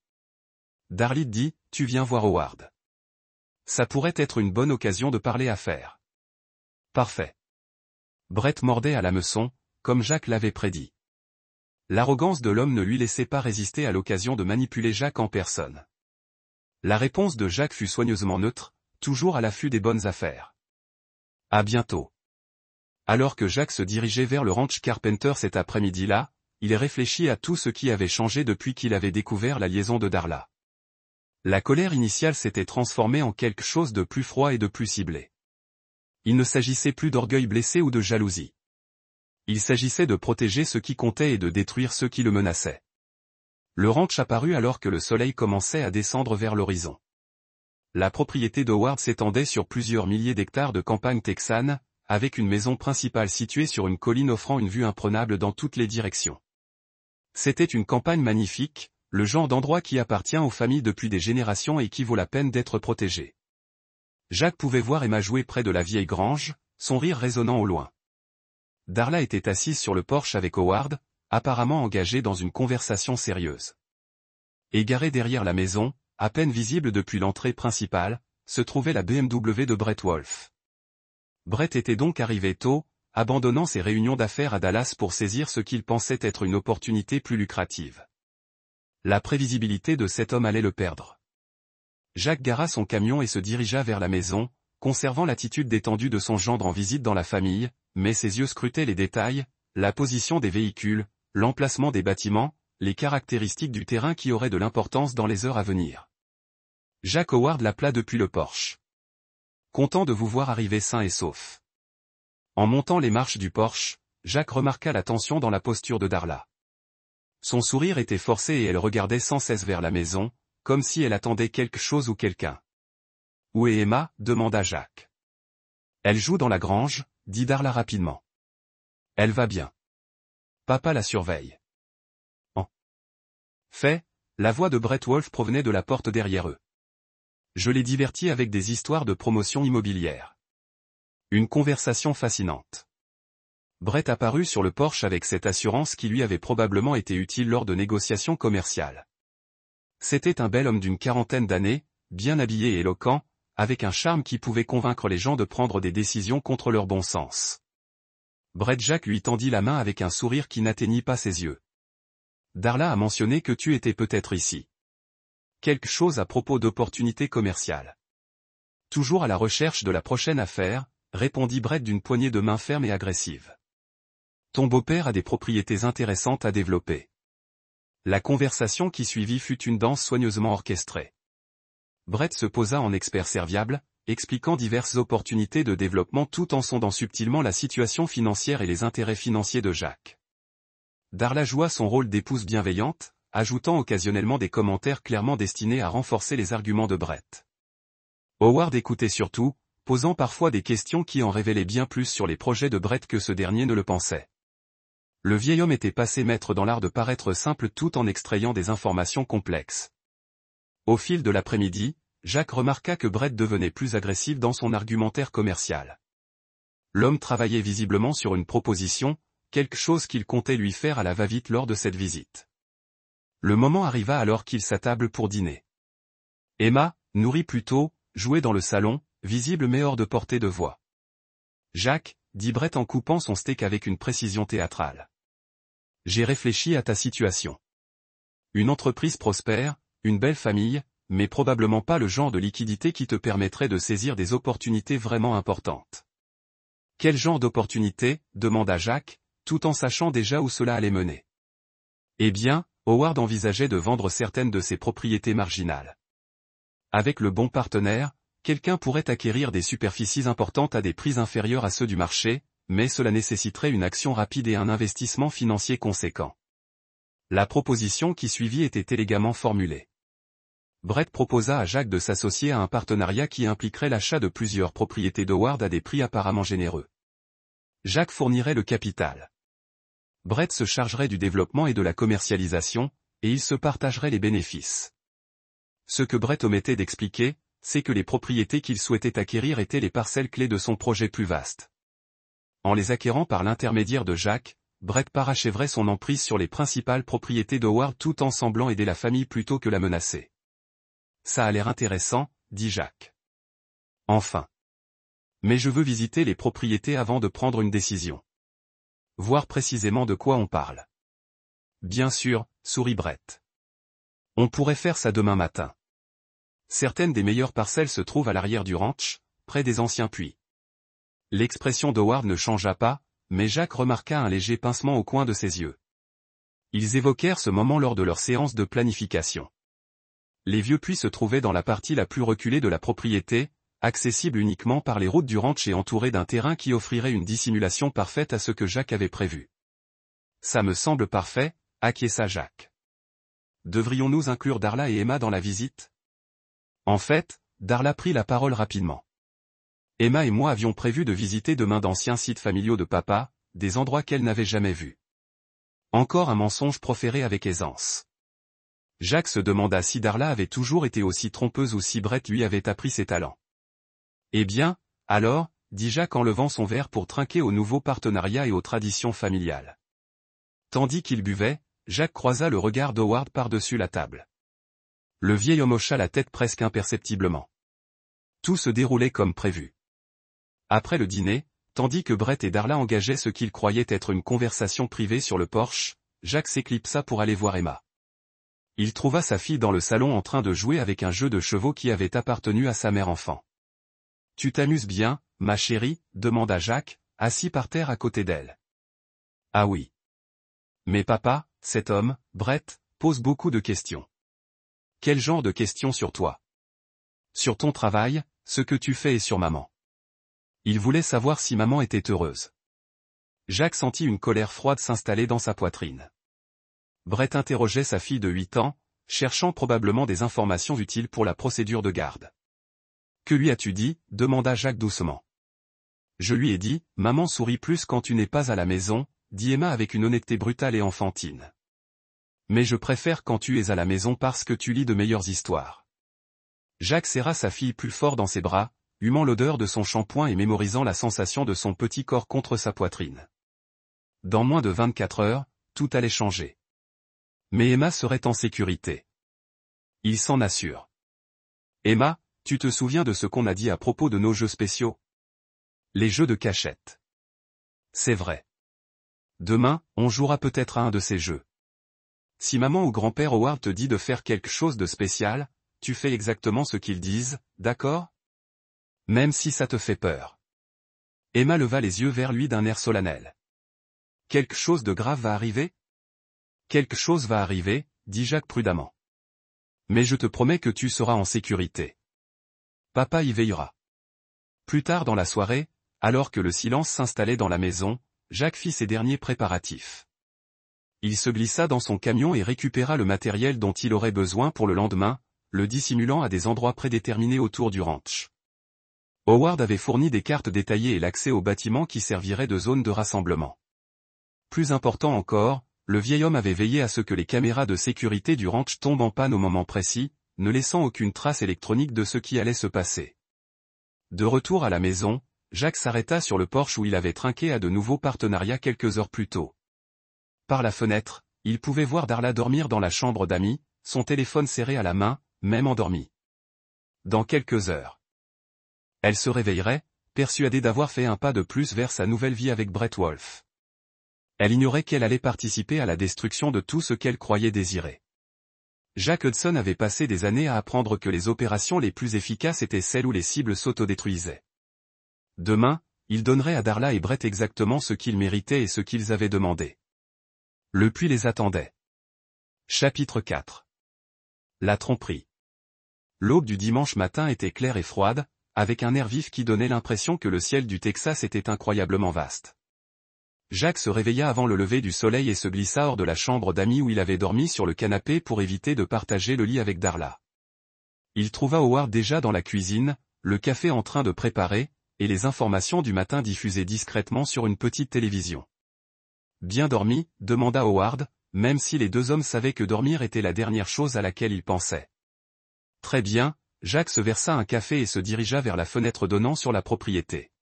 Darlie dit, tu viens voir Howard. Ça pourrait être une bonne occasion de parler affaires. Parfait. Brett mordait à l'hameçon, comme Jack l'avait prédit. L'arrogance de l'homme ne lui laissait pas résister à l'occasion de manipuler Jack en personne. La réponse de Jack fut soigneusement neutre, toujours à l'affût des bonnes affaires. À bientôt. Alors que Jack se dirigeait vers le ranch Carpenter cet après-midi-là, il réfléchit à tout ce qui avait changé depuis qu'il avait découvert la liaison de Darla. La colère initiale s'était transformée en quelque chose de plus froid et de plus ciblé. Il ne s'agissait plus d'orgueil blessé ou de jalousie. Il s'agissait de protéger ce qui comptait et de détruire ceux qui le menaçaient. Le ranch apparut alors que le soleil commençait à descendre vers l'horizon. La propriété d'Howard s'étendait sur plusieurs milliers d'hectares de campagne texane, avec une maison principale située sur une colline offrant une vue imprenable dans toutes les directions. C'était une campagne magnifique, le genre d'endroit qui appartient aux familles depuis des générations et qui vaut la peine d'être protégé. Jack pouvait voir Emma jouer près de la vieille grange, son rire résonnant au loin. Darla était assise sur le porche avec Howard, apparemment engagé dans une conversation sérieuse. Égarée derrière la maison, à peine visible depuis l'entrée principale, se trouvait la BMW de Brett Wolfe. Brett était donc arrivé tôt, abandonnant ses réunions d'affaires à Dallas pour saisir ce qu'il pensait être une opportunité plus lucrative. La prévisibilité de cet homme allait le perdre. Jack gara son camion et se dirigea vers la maison, conservant l'attitude détendue de son gendre en visite dans la famille, mais ses yeux scrutaient les détails, la position des véhicules, l'emplacement des bâtiments, les caractéristiques du terrain qui auraient de l'importance dans les heures à venir. Jack Howard l'appela depuis le porche. Content de vous voir arriver sain et sauf. En montant les marches du porche, Jack remarqua la tension dans la posture de Darla. Son sourire était forcé et elle regardait sans cesse vers la maison, comme si elle attendait quelque chose ou quelqu'un. « Où est Emma » demanda Jack. « Elle joue dans la grange » dit Darla rapidement. « Elle va bien. Papa la surveille. » En fait, la voix de Brett Wolfe provenait de la porte derrière eux. Je l'ai diverti avec des histoires de promotion immobilière. Une conversation fascinante. Brett apparut sur le porche avec cette assurance qui lui avait probablement été utile lors de négociations commerciales. C'était un bel homme d'une quarantaine d'années, bien habillé et éloquent, avec un charme qui pouvait convaincre les gens de prendre des décisions contre leur bon sens. Brett Jack lui tendit la main avec un sourire qui n'atteignit pas ses yeux. Darla a mentionné que tu étais peut-être ici. Quelque chose à propos d'opportunités commerciales. Toujours à la recherche de la prochaine affaire, répondit Brett d'une poignée de main ferme et agressive. Ton beau-père a des propriétés intéressantes à développer. La conversation qui suivit fut une danse soigneusement orchestrée. Brett se posa en expert serviable, expliquant diverses opportunités de développement tout en sondant subtilement la situation financière et les intérêts financiers de Jack. Darla joua son rôle d'épouse bienveillante, ajoutant occasionnellement des commentaires clairement destinés à renforcer les arguments de Brett. Howard écoutait surtout, posant parfois des questions qui en révélaient bien plus sur les projets de Brett que ce dernier ne le pensait. Le vieil homme était passé maître dans l'art de paraître simple tout en extrayant des informations complexes. Au fil de l'après-midi, Jack remarqua que Brett devenait plus agressif dans son argumentaire commercial. L'homme travaillait visiblement sur une proposition, quelque chose qu'il comptait lui faire à la va-vite lors de cette visite. Le moment arriva alors qu'il s'attable pour dîner. Emma, nourrie plus tôt, jouait dans le salon, visible mais hors de portée de voix. Jack, dit Brett en coupant son steak avec une précision théâtrale. J'ai réfléchi à ta situation. Une entreprise prospère, une belle famille, mais probablement pas le genre de liquidité qui te permettrait de saisir des opportunités vraiment importantes. Quel genre d'opportunité, demanda Jack, tout en sachant déjà où cela allait mener. Eh bien, Howard envisageait de vendre certaines de ses propriétés marginales. Avec le bon partenaire, quelqu'un pourrait acquérir des superficies importantes à des prix inférieurs à ceux du marché, mais cela nécessiterait une action rapide et un investissement financier conséquent. La proposition qui suivit était élégamment formulée. Brett proposa à Jack de s'associer à un partenariat qui impliquerait l'achat de plusieurs propriétés d'Howard à des prix apparemment généreux. Jack fournirait le capital. Brett se chargerait du développement et de la commercialisation, et ils se partageraient les bénéfices. Ce que Brett omettait d'expliquer, c'est que les propriétés qu'il souhaitait acquérir étaient les parcelles clés de son projet plus vaste. En les acquérant par l'intermédiaire de Jack, Brett parachèverait son emprise sur les principales propriétés d'Howard tout en semblant aider la famille plutôt que la menacer. Ça a l'air intéressant, dit Jack. Enfin. Mais je veux visiter les propriétés avant de prendre une décision. Voir précisément de quoi on parle. Bien sûr, sourit Brett. On pourrait faire ça demain matin. Certaines des meilleures parcelles se trouvent à l'arrière du ranch, près des anciens puits. L'expression d'Howard ne changea pas, mais Jack remarqua un léger pincement au coin de ses yeux. Ils évoquèrent ce moment lors de leur séance de planification. Les vieux puits se trouvaient dans la partie la plus reculée de la propriété, accessible uniquement par les routes du ranch et entourés d'un terrain qui offrirait une dissimulation parfaite à ce que Jack avait prévu. Ça me semble parfait, acquiesça Jack. Devrions-nous inclure Darla et Emma dans la visite? En fait, Darla prit la parole rapidement. Emma et moi avions prévu de visiter demain d'anciens sites familiaux de papa, des endroits qu'elle n'avait jamais vus. Encore un mensonge proféré avec aisance. Jack se demanda si Darla avait toujours été aussi trompeuse ou si Brett lui avait appris ses talents. Eh bien, alors, dit Jack en levant son verre pour trinquer au nouveau partenariat et aux traditions familiales. Tandis qu'il buvait, Jack croisa le regard d'Howard par-dessus la table. Le vieil homme hocha la tête presque imperceptiblement. Tout se déroulait comme prévu. Après le dîner, tandis que Brett et Darla engageaient ce qu'ils croyaient être une conversation privée sur le porche, Jack s'éclipsa pour aller voir Emma. Il trouva sa fille dans le salon en train de jouer avec un jeu de chevaux qui avait appartenu à sa mère enfant. « Tu t'amuses bien, ma chérie ?» demanda Jack, assis par terre à côté d'elle. « Ah oui. Mais papa, cet homme, Brett, pose beaucoup de questions. » « Quel genre de questions sur toi? » ?»« Sur ton travail, ce que tu fais et sur maman. » Il voulait savoir si maman était heureuse. Jack sentit une colère froide s'installer dans sa poitrine. Brett interrogeait sa fille de 8 ans, cherchant probablement des informations utiles pour la procédure de garde. « Que lui as-tu dit ?» demanda Jack doucement. « Je lui ai dit, maman sourit plus quand tu n'es pas à la maison, » dit Emma avec une honnêteté brutale et enfantine. « Mais je préfère quand tu es à la maison parce que tu lis de meilleures histoires. » Jack serra sa fille plus fort dans ses bras, humant l'odeur de son shampoing et mémorisant la sensation de son petit corps contre sa poitrine. Dans moins de 24 heures, tout allait changer. Mais Emma serait en sécurité. Il s'en assure. « Emma, tu te souviens de ce qu'on a dit à propos de nos jeux spéciaux? Les jeux de cachette. C'est vrai. Demain, on jouera peut-être à un de ces jeux. Si maman ou grand-père Howard te dit de faire quelque chose de spécial, tu fais exactement ce qu'ils disent, d'accord? Même si ça te fait peur. » Emma leva les yeux vers lui d'un air solennel. « Quelque chose de grave va arriver? » « Quelque chose va arriver, » dit Jacques prudemment. Mais je te promets que tu seras en sécurité. Papa y veillera. Plus tard dans la soirée, alors que le silence s'installait dans la maison, Jacques fit ses derniers préparatifs. Il se glissa dans son camion et récupéra le matériel dont il aurait besoin pour le lendemain, le dissimulant à des endroits prédéterminés autour du ranch. Howard avait fourni des cartes détaillées et l'accès aux bâtiments qui serviraient de zone de rassemblement. Plus important encore, le vieil homme avait veillé à ce que les caméras de sécurité du ranch tombent en panne au moment précis, ne laissant aucune trace électronique de ce qui allait se passer. De retour à la maison, Jacques s'arrêta sur le porche où il avait trinqué à de nouveaux partenariats quelques heures plus tôt. Par la fenêtre, il pouvait voir Darla dormir dans la chambre d'amis, son téléphone serré à la main, même endormie. Dans quelques heures, elle se réveillerait, persuadée d'avoir fait un pas de plus vers sa nouvelle vie avec Brett Wolfe. Elle ignorait qu'elle allait participer à la destruction de tout ce qu'elle croyait désirer. Jack Hudson avait passé des années à apprendre que les opérations les plus efficaces étaient celles où les cibles s'autodétruisaient. Demain, il donnerait à Darla et Brett exactement ce qu'ils méritaient et ce qu'ils avaient demandé. Le puits les attendait. Chapitre 4. La tromperie. L'aube du dimanche matin était claire et froide, avec un air vif qui donnait l'impression que le ciel du Texas était incroyablement vaste. Jacques se réveilla avant le lever du soleil et se glissa hors de la chambre d'amis où il avait dormi sur le canapé pour éviter de partager le lit avec Darla. Il trouva Howard déjà dans la cuisine, le café en train de préparer, et les informations du matin diffusées discrètement sur une petite télévision. « Bien dormi ?» demanda Howard, même si les deux hommes savaient que dormir était la dernière chose à laquelle ils pensaient. « Très bien », Jacques se versa un café et se dirigea vers la fenêtre donnant sur la propriété.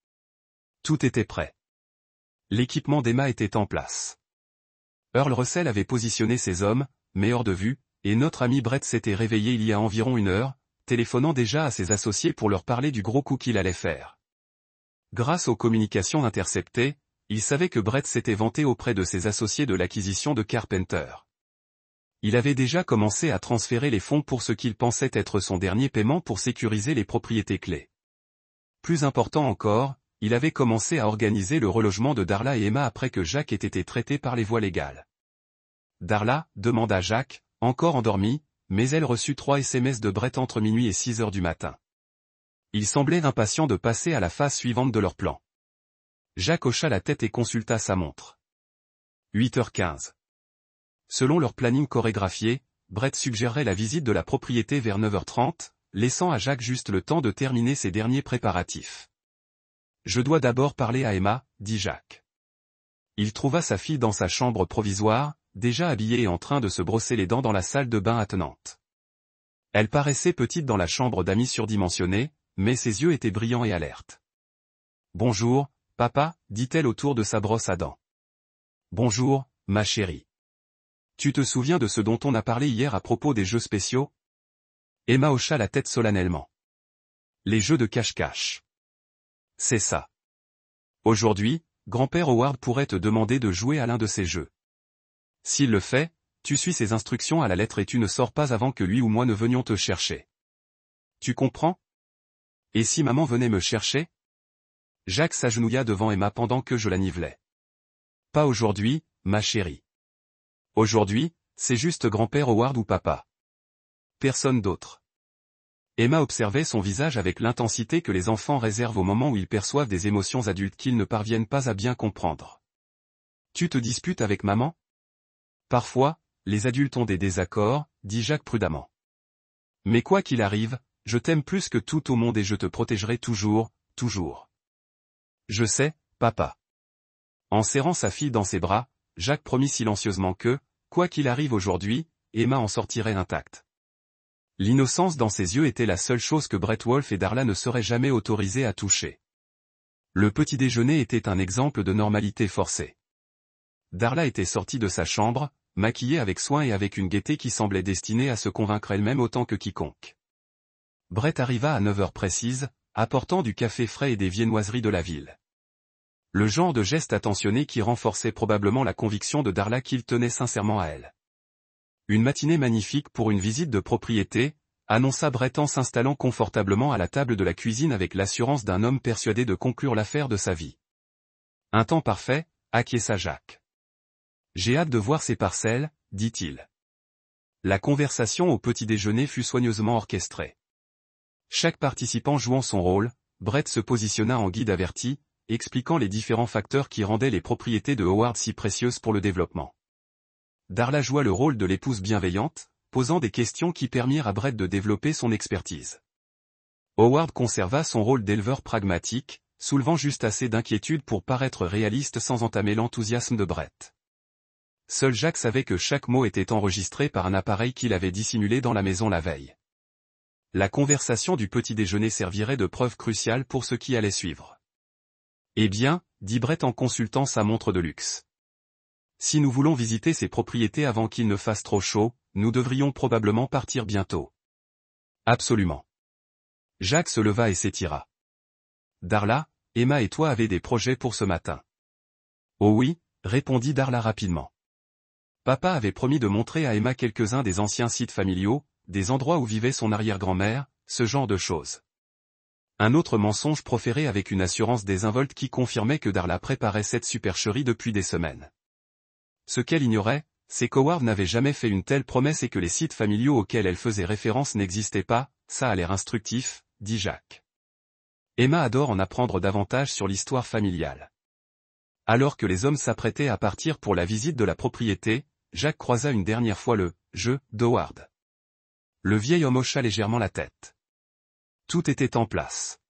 Tout était prêt. L'équipement d'Emma était en place. Earl Russell avait positionné ses hommes, mais hors de vue, et notre ami Brett s'était réveillé il y a environ une heure, téléphonant déjà à ses associés pour leur parler du gros coup qu'il allait faire. Grâce aux communications interceptées, il savait que Brett s'était vanté auprès de ses associés de l'acquisition de Carpenter. Il avait déjà commencé à transférer les fonds pour ce qu'il pensait être son dernier paiement pour sécuriser les propriétés clés. Plus important encore, il avait commencé à organiser le relogement de Darla et Emma après que Jacques ait été traité par les voies légales. Darla, demanda Jacques, encore endormie, mais elle reçut 3 SMS de Brett entre minuit et 6 heures du matin. Il semblait impatient de passer à la phase suivante de leur plan. Jacques hocha la tête et consulta sa montre. 8h15. Selon leur planning chorégraphié, Brett suggérerait la visite de la propriété vers 9h30, laissant à Jacques juste le temps de terminer ses derniers préparatifs. « Je dois d'abord parler à Emma », dit Jacques. Il trouva sa fille dans sa chambre provisoire, déjà habillée et en train de se brosser les dents dans la salle de bain attenante. Elle paraissait petite dans la chambre d'amis surdimensionnée, mais ses yeux étaient brillants et alertes. « Bonjour, papa », dit-elle autour de sa brosse à dents. « Bonjour, ma chérie. Tu te souviens de ce dont on a parlé hier à propos des jeux spéciaux ?» Emma hocha la tête solennellement. « Les jeux de cache-cache. » C'est ça. Aujourd'hui, grand-père Howard pourrait te demander de jouer à l'un de ces jeux. S'il le fait, tu suis ses instructions à la lettre et tu ne sors pas avant que lui ou moi ne venions te chercher. Tu comprends? Et si maman venait me chercher? Jacques s'agenouilla devant Emma pendant que je la nivelais. Pas aujourd'hui, ma chérie. Aujourd'hui, c'est juste grand-père Howard ou papa. Personne d'autre. Emma observait son visage avec l'intensité que les enfants réservent au moment où ils perçoivent des émotions adultes qu'ils ne parviennent pas à bien comprendre. Tu te disputes avec maman? Parfois, les adultes ont des désaccords, dit Jacques prudemment. Mais quoi qu'il arrive, je t'aime plus que tout au monde et je te protégerai toujours, toujours. Je sais, papa. En serrant sa fille dans ses bras, Jacques promit silencieusement que, quoi qu'il arrive aujourd'hui, Emma en sortirait intacte. L'innocence dans ses yeux était la seule chose que Brett Wolfe et Darla ne seraient jamais autorisés à toucher. Le petit déjeuner était un exemple de normalité forcée. Darla était sortie de sa chambre, maquillée avec soin et avec une gaieté qui semblait destinée à se convaincre elle-même autant que quiconque. Brett arriva à 9h précises, apportant du café frais et des viennoiseries de la ville. Le genre de geste attentionné qui renforçait probablement la conviction de Darla qu'il tenait sincèrement à elle. Une matinée magnifique pour une visite de propriété, annonça Brett en s'installant confortablement à la table de la cuisine avec l'assurance d'un homme persuadé de conclure l'affaire de sa vie. Un temps parfait, acquiesça Jacques. J'ai hâte de voir ces parcelles, dit-il. La conversation au petit déjeuner fut soigneusement orchestrée. Chaque participant jouant son rôle, Brett se positionna en guide averti, expliquant les différents facteurs qui rendaient les propriétés de Howard si précieuses pour le développement. Darla joua le rôle de l'épouse bienveillante, posant des questions qui permirent à Brett de développer son expertise. Howard conserva son rôle d'éleveur pragmatique, soulevant juste assez d'inquiétude pour paraître réaliste sans entamer l'enthousiasme de Brett. Seul Jack savait que chaque mot était enregistré par un appareil qu'il avait dissimulé dans la maison la veille. La conversation du petit déjeuner servirait de preuve cruciale pour ce qui allait suivre. Eh bien, dit Brett en consultant sa montre de luxe. Si nous voulons visiter ces propriétés avant qu'il ne fasse trop chaud, nous devrions probablement partir bientôt. Absolument. Jack se leva et s'étira. Darla, Emma et toi avez des projets pour ce matin. Oh oui, répondit Darla rapidement. Papa avait promis de montrer à Emma quelques-uns des anciens sites familiaux, des endroits où vivait son arrière-grand-mère, ce genre de choses. Un autre mensonge proféré avec une assurance désinvolte qui confirmait que Darla préparait cette supercherie depuis des semaines. Ce qu'elle ignorait, c'est qu'Howard n'avait jamais fait une telle promesse et que les sites familiaux auxquels elle faisait référence n'existaient pas. Ça a l'air instructif, dit Jack. Emma adore en apprendre davantage sur l'histoire familiale. Alors que les hommes s'apprêtaient à partir pour la visite de la propriété, Jack croisa une dernière fois le « jeu » d'Howard. Le vieil homme hocha légèrement la tête. Tout était en place.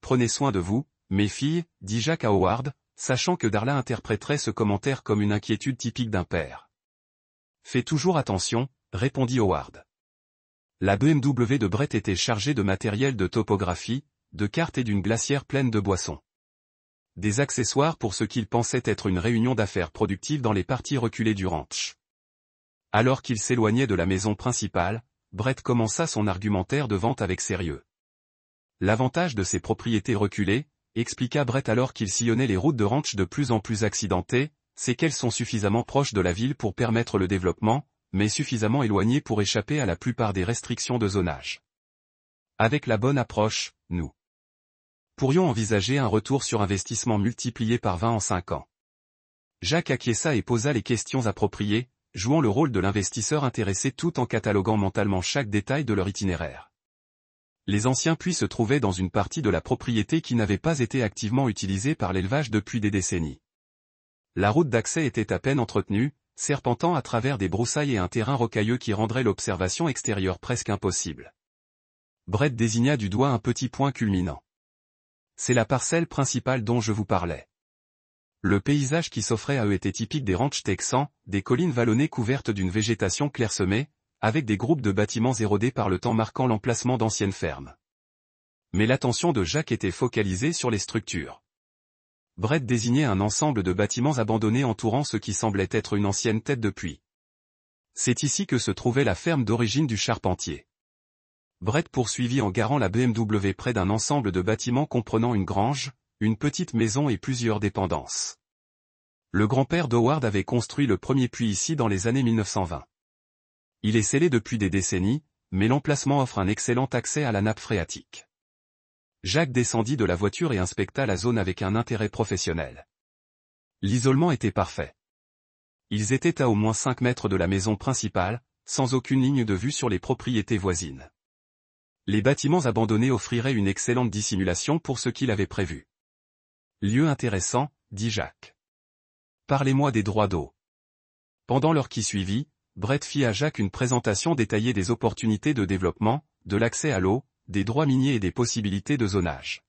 Prenez soin de vous, mes filles, dit Jack à Howard, sachant que Darla interpréterait ce commentaire comme une inquiétude typique d'un père. Fais toujours attention, répondit Howard. La BMW de Brett était chargée de matériel de topographie, de cartes et d'une glacière pleine de boissons. Des accessoires pour ce qu'il pensait être une réunion d'affaires productive dans les parties reculées du ranch. Alors qu'il s'éloignait de la maison principale, Brett commença son argumentaire de vente avec sérieux. L'avantage de ces propriétés reculées, expliqua Brett alors qu'il sillonnait les routes de ranch de plus en plus accidentées, c'est qu'elles sont suffisamment proches de la ville pour permettre le développement, mais suffisamment éloignées pour échapper à la plupart des restrictions de zonage. Avec la bonne approche, nous pourrions envisager un retour sur investissement multiplié par 20 en 5 ans. Jack acquiesça et posa les questions appropriées, jouant le rôle de l'investisseur intéressé tout en cataloguant mentalement chaque détail de leur itinéraire. Les anciens puits se trouvaient dans une partie de la propriété qui n'avait pas été activement utilisée par l'élevage depuis des décennies. La route d'accès était à peine entretenue, serpentant à travers des broussailles et un terrain rocailleux qui rendrait l'observation extérieure presque impossible. Brett désigna du doigt un petit point culminant. C'est la parcelle principale dont je vous parlais. Le paysage qui s'offrait à eux était typique des ranchs texans, des collines vallonnées couvertes d'une végétation clairsemée, avec des groupes de bâtiments érodés par le temps marquant l'emplacement d'anciennes fermes. Mais l'attention de Jack était focalisée sur les structures. Brett désignait un ensemble de bâtiments abandonnés entourant ce qui semblait être une ancienne tête de puits. C'est ici que se trouvait la ferme d'origine du charpentier. Brett poursuivit en garant la BMW près d'un ensemble de bâtiments comprenant une grange, une petite maison et plusieurs dépendances. Le grand-père d'Howard avait construit le premier puits ici dans les années 1920. Il est scellé depuis des décennies, mais l'emplacement offre un excellent accès à la nappe phréatique. Jack descendit de la voiture et inspecta la zone avec un intérêt professionnel. L'isolement était parfait. Ils étaient à au moins 5 mètres de la maison principale, sans aucune ligne de vue sur les propriétés voisines. Les bâtiments abandonnés offriraient une excellente dissimulation pour ce qu'il avait prévu. Lieu intéressant, dit Jack. Parlez-moi des droits d'eau. Pendant l'heure qui suivit, Brett fit à Jack une présentation détaillée des opportunités de développement, de l'accès à l'eau, des droits miniers et des possibilités de zonage.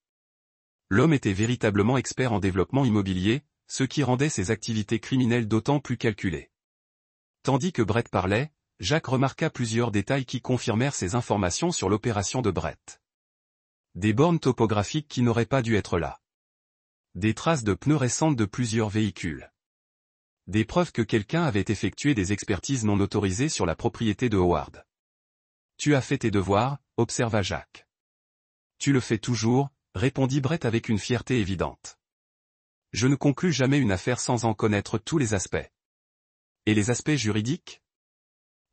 L'homme était véritablement expert en développement immobilier, ce qui rendait ses activités criminelles d'autant plus calculées. Tandis que Brett parlait, Jack remarqua plusieurs détails qui confirmèrent ses informations sur l'opération de Brett. Des bornes topographiques qui n'auraient pas dû être là. Des traces de pneus récentes de plusieurs véhicules. Des preuves que quelqu'un avait effectué des expertises non autorisées sur la propriété de Howard. Tu as fait tes devoirs, observa Jack. Tu le fais toujours, répondit Brett avec une fierté évidente. Je ne conclus jamais une affaire sans en connaître tous les aspects. Et les aspects juridiques ?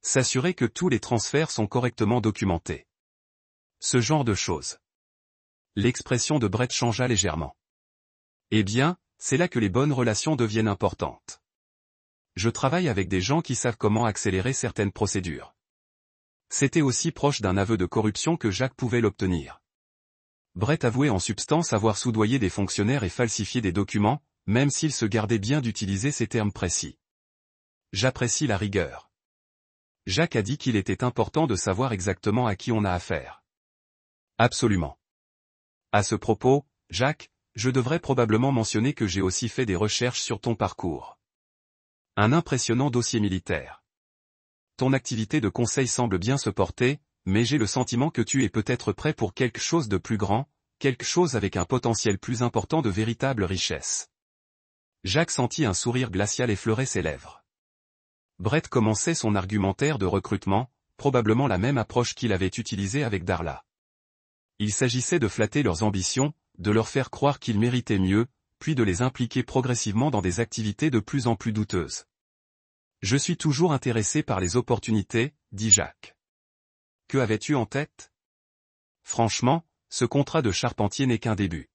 S'assurer que tous les transferts sont correctement documentés. Ce genre de choses. L'expression de Brett changea légèrement. Eh bien, c'est là que les bonnes relations deviennent importantes. Je travaille avec des gens qui savent comment accélérer certaines procédures. C'était aussi proche d'un aveu de corruption que Jacques pouvait l'obtenir. Brett avouait en substance avoir soudoyé des fonctionnaires et falsifié des documents, même s'il se gardait bien d'utiliser ces termes précis. J'apprécie la rigueur. Jacques a dit qu'il était important de savoir exactement à qui on a affaire. Absolument. À ce propos, Jacques, je devrais probablement mentionner que j'ai aussi fait des recherches sur ton parcours. Un impressionnant dossier militaire. Ton activité de conseil semble bien se porter, mais j'ai le sentiment que tu es peut-être prêt pour quelque chose de plus grand, quelque chose avec un potentiel plus important de véritable richesse. Jacques sentit un sourire glacial effleurer ses lèvres. Brett commençait son argumentaire de recrutement, probablement la même approche qu'il avait utilisée avec Darla. Il s'agissait de flatter leurs ambitions, de leur faire croire qu'ils méritaient mieux, puis de les impliquer progressivement dans des activités de plus en plus douteuses. Je suis toujours intéressé par les opportunités, dit Jacques. Que avais-tu en tête? Franchement, ce contrat de charpentier n'est qu'un début.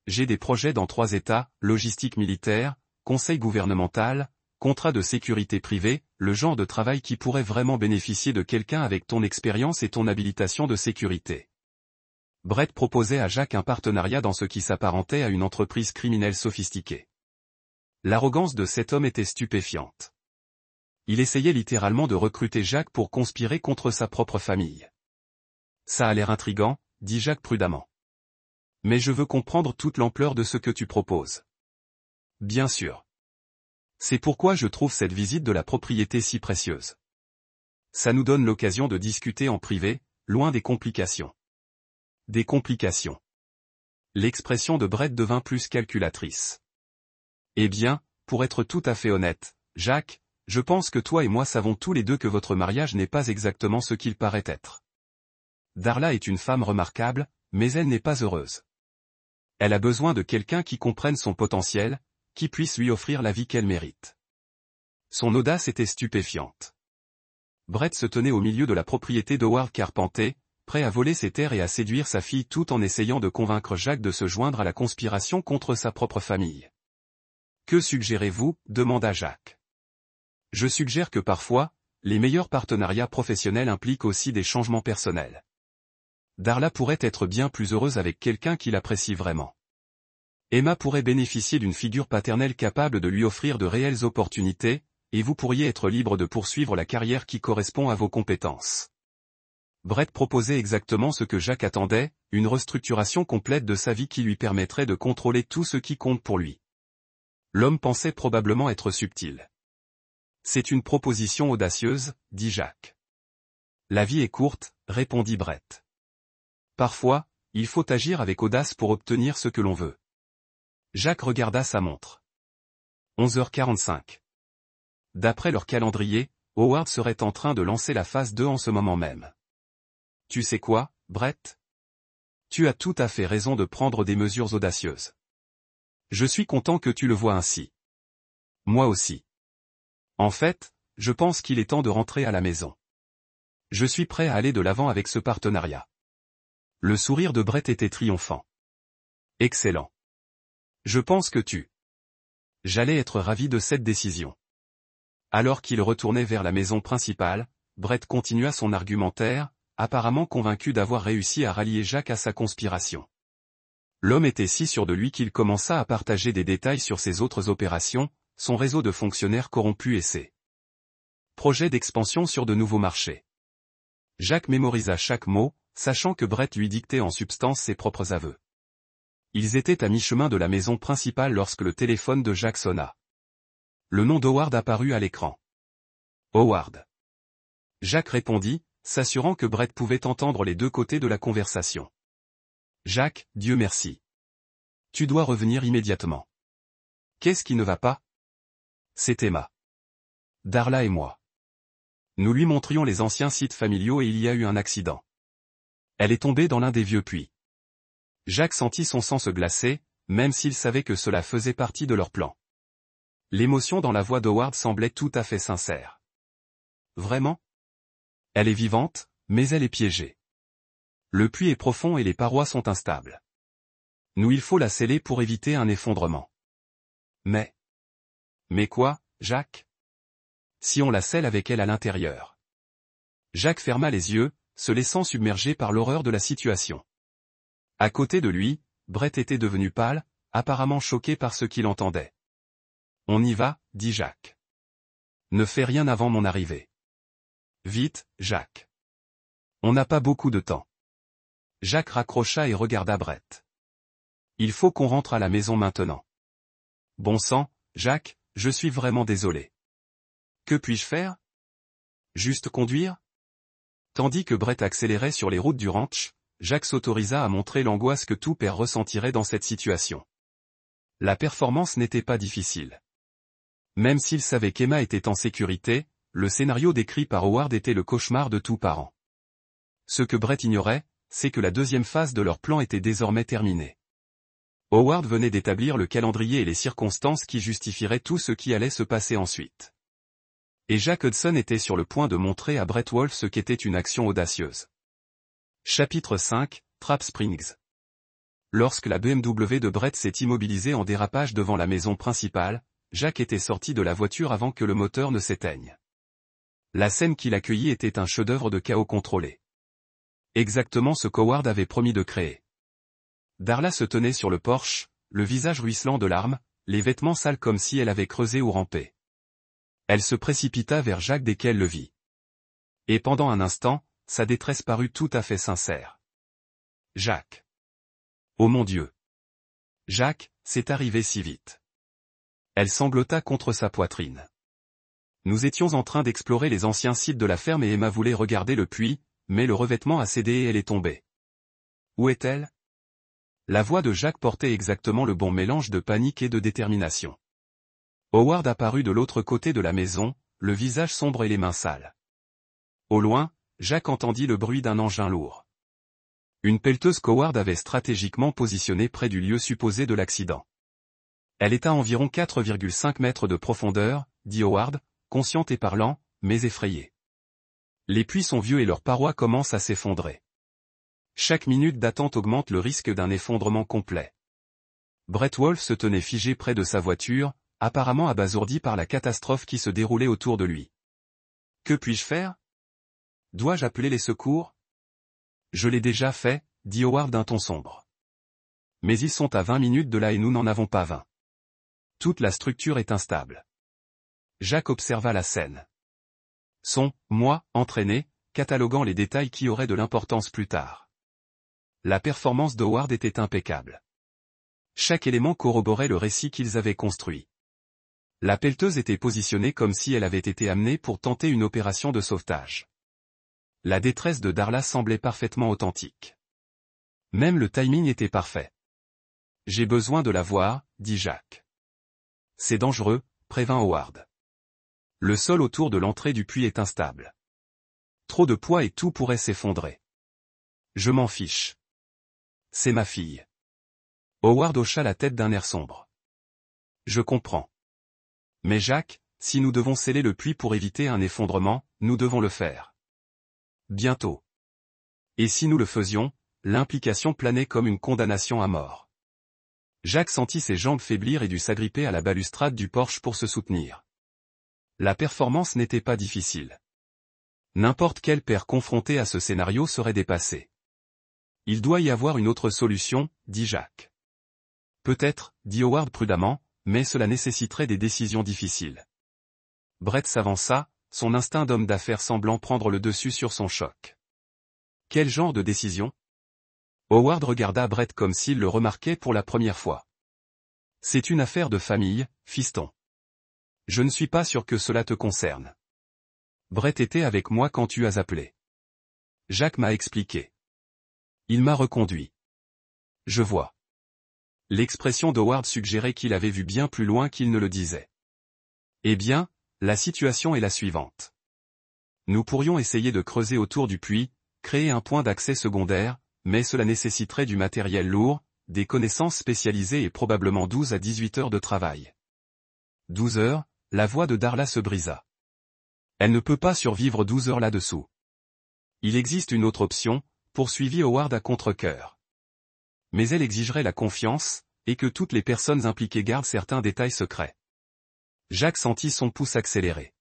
J'ai des projets dans 3 États, logistique militaire, conseil gouvernemental, contrat de sécurité privée, le genre de travail qui pourrait vraiment bénéficier de quelqu'un avec ton expérience et ton habilitation de sécurité. Brett proposait à Jacques un partenariat dans ce qui s'apparentait à une entreprise criminelle sophistiquée. L'arrogance de cet homme était stupéfiante. Il essayait littéralement de recruter Jacques pour conspirer contre sa propre famille. Ça a l'air intriguant, dit Jacques prudemment. Mais je veux comprendre toute l'ampleur de ce que tu proposes. Bien sûr. C'est pourquoi je trouve cette visite de la propriété si précieuse. Ça nous donne l'occasion de discuter en privé, loin des complications. Des complications. L'expression de Brett devint plus calculatrice. Eh bien, pour être tout à fait honnête, Jacques, je pense que toi et moi savons tous les deux que votre mariage n'est pas exactement ce qu'il paraît être. Darla est une femme remarquable, mais elle n'est pas heureuse. Elle a besoin de quelqu'un qui comprenne son potentiel, qui puisse lui offrir la vie qu'elle mérite. Son audace était stupéfiante. Brett se tenait au milieu de la propriété d'Howard Carpenter, prêt à voler ses terres et à séduire sa fille tout en essayant de convaincre Jacques de se joindre à la conspiration contre sa propre famille. Que suggérez-vous? Demanda Jacques. Je suggère que parfois, les meilleurs partenariats professionnels impliquent aussi des changements personnels. Darla pourrait être bien plus heureuse avec quelqu'un qui l'apprécie vraiment. Emma pourrait bénéficier d'une figure paternelle capable de lui offrir de réelles opportunités, et vous pourriez être libre de poursuivre la carrière qui correspond à vos compétences. Brett proposait exactement ce que Jacques attendait, une restructuration complète de sa vie qui lui permettrait de contrôler tout ce qui compte pour lui. L'homme pensait probablement être subtil. C'est une proposition audacieuse, dit Jacques. La vie est courte, répondit Brett. Parfois, il faut agir avec audace pour obtenir ce que l'on veut. Jacques regarda sa montre. 11h45. D'après leur calendrier, Howard serait en train de lancer la phase 2 en ce moment même. Tu sais quoi, Brett? Tu as tout à fait raison de prendre des mesures audacieuses. Je suis content que tu le vois ainsi. Moi aussi. En fait, je pense qu'il est temps de rentrer à la maison. Je suis prêt à aller de l'avant avec ce partenariat. Le sourire de Brett était triomphant. Excellent. Je pense que J'allais être ravi de cette décision. Alors qu'il retournait vers la maison principale, Brett continua son argumentaire, apparemment convaincu d'avoir réussi à rallier Jacques à sa conspiration. L'homme était si sûr de lui qu'il commença à partager des détails sur ses autres opérations, son réseau de fonctionnaires corrompus et ses projets d'expansion sur de nouveaux marchés. Jacques mémorisa chaque mot, sachant que Brett lui dictait en substance ses propres aveux. Ils étaient à mi-chemin de la maison principale lorsque le téléphone de Jacques sonna. Le nom d'Howard apparut à l'écran. Howard. Jacques répondit, s'assurant que Brett pouvait entendre les deux côtés de la conversation. Jacques, Dieu merci. Tu dois revenir immédiatement. Qu'est-ce qui ne va pas? C'est Emma. Darla et moi. Nous lui montrions les anciens sites familiaux et il y a eu un accident. Elle est tombée dans l'un des vieux puits. Jacques sentit son sang se glacer, même s'il savait que cela faisait partie de leur plan. L'émotion dans la voix d'Howard semblait tout à fait sincère. Vraiment? Elle est vivante, mais elle est piégée. Le puits est profond et les parois sont instables. Il faut la sceller pour éviter un effondrement. Mais quoi, Jacques? si on la scelle avec elle à l'intérieur. Jacques ferma les yeux, se laissant submerger par l'horreur de la situation. À côté de lui, Brett était devenu pâle, apparemment choqué par ce qu'il entendait. « On y va, dit Jacques. Ne fais rien avant mon arrivée. Vite, Jacques. On n'a pas beaucoup de temps. » Jacques raccrocha et regarda Brett. « Il faut qu'on rentre à la maison maintenant. » « Bon sang, Jacques, je suis vraiment désolé. Que puis-je faire? Juste conduire ?» Tandis que Brett accélérait sur les routes du ranch, Jacques s'autorisa à montrer l'angoisse que tout père ressentirait dans cette situation. La performance n'était pas difficile. Même s'il savait qu'Emma était en sécurité, le scénario décrit par Howard était le cauchemar de tout parent. Ce que Brett ignorait, c'est que la deuxième phase de leur plan était désormais terminée. Howard venait d'établir le calendrier et les circonstances qui justifieraient tout ce qui allait se passer ensuite. Et Jack Hudson était sur le point de montrer à Brett Wolfe ce qu'était une action audacieuse. Chapitre 5, Trap Springs. Lorsque la BMW de Brett s'est immobilisée en dérapage devant la maison principale, Jack était sorti de la voiture avant que le moteur ne s'éteigne. La scène qui l'accueillit était un chef-d'œuvre de chaos contrôlé. Exactement ce qu'Howard avait promis de créer. Darla se tenait sur le porche, le visage ruisselant de larmes, les vêtements sales comme si elle avait creusé ou rampé. Elle se précipita vers Jacques dès qu'elle le vit. Et pendant un instant, sa détresse parut tout à fait sincère. « Jacques. Oh mon Dieu. Jacques, c'est arrivé si vite. » Elle sanglota contre sa poitrine. Nous étions en train d'explorer les anciens sites de la ferme et Emma voulait regarder le puits, mais le revêtement a cédé et elle est tombée. Où est-elle? La voix de Jacques portait exactement le bon mélange de panique et de détermination. Howard apparut de l'autre côté de la maison, le visage sombre et les mains sales. Au loin, Jacques entendit le bruit d'un engin lourd. Une pelleteuse qu'Howard avait stratégiquement positionnée près du lieu supposé de l'accident. Elle est à environ 4,5 mètres de profondeur, dit Howard, conscient et parlant, mais effrayé. Les puits sont vieux et leurs parois commencent à s'effondrer. Chaque minute d'attente augmente le risque d'un effondrement complet. Brett Wolfe se tenait figé près de sa voiture, apparemment abasourdi par la catastrophe qui se déroulait autour de lui. « Que puis-je faire? Dois-je appeler les secours? » Je l'ai déjà fait, dit Howard d'un ton sombre. Mais ils sont à 20 minutes de là et nous n'en avons pas 20. Toute la structure est instable. Jacques observa la scène. Moi, entraîné, cataloguant les détails qui auraient de l'importance plus tard. La performance d'Howard était impeccable. Chaque élément corroborait le récit qu'ils avaient construit. La pelleteuse était positionnée comme si elle avait été amenée pour tenter une opération de sauvetage. La détresse de Darla semblait parfaitement authentique. Même le timing était parfait. « J'ai besoin de la voir, dit Jacques. C'est dangereux, prévint Howard. Le sol autour de l'entrée du puits est instable. Trop de poids et tout pourrait s'effondrer. Je m'en fiche. C'est ma fille. Howard hocha la tête d'un air sombre. Je comprends. Mais Jacques, si nous devons sceller le puits pour éviter un effondrement, nous devons le faire. Bientôt. Et si nous le faisions, l'implication planait comme une condamnation à mort. Jacques sentit ses jambes faiblir et dut s'agripper à la balustrade du porche pour se soutenir. La performance n'était pas difficile. N'importe quel père confronté à ce scénario serait dépassé. Il doit y avoir une autre solution, dit Jacques. Peut-être, dit Howard prudemment, mais cela nécessiterait des décisions difficiles. Brett s'avança, son instinct d'homme d'affaires semblant prendre le dessus sur son choc. Quel genre de décision? Howard regarda Brett comme s'il le remarquait pour la première fois. C'est une affaire de famille, fiston. Je ne suis pas sûr que cela te concerne. Brett était avec moi quand tu as appelé. Jacques m'a expliqué. Il m'a reconduit. Je vois. L'expression d'Howard suggérait qu'il avait vu bien plus loin qu'il ne le disait. Eh bien, la situation est la suivante. Nous pourrions essayer de creuser autour du puits, créer un point d'accès secondaire, mais cela nécessiterait du matériel lourd, des connaissances spécialisées et probablement 12 à 18 heures de travail. 12 heures, la voix de Darla se brisa. Elle ne peut pas survivre 12 heures là-dessous. Il existe une autre option, poursuivit Howard à contre-cœur. Mais elle exigerait la confiance, et que toutes les personnes impliquées gardent certains détails secrets. Jacques sentit son pouce accélérer.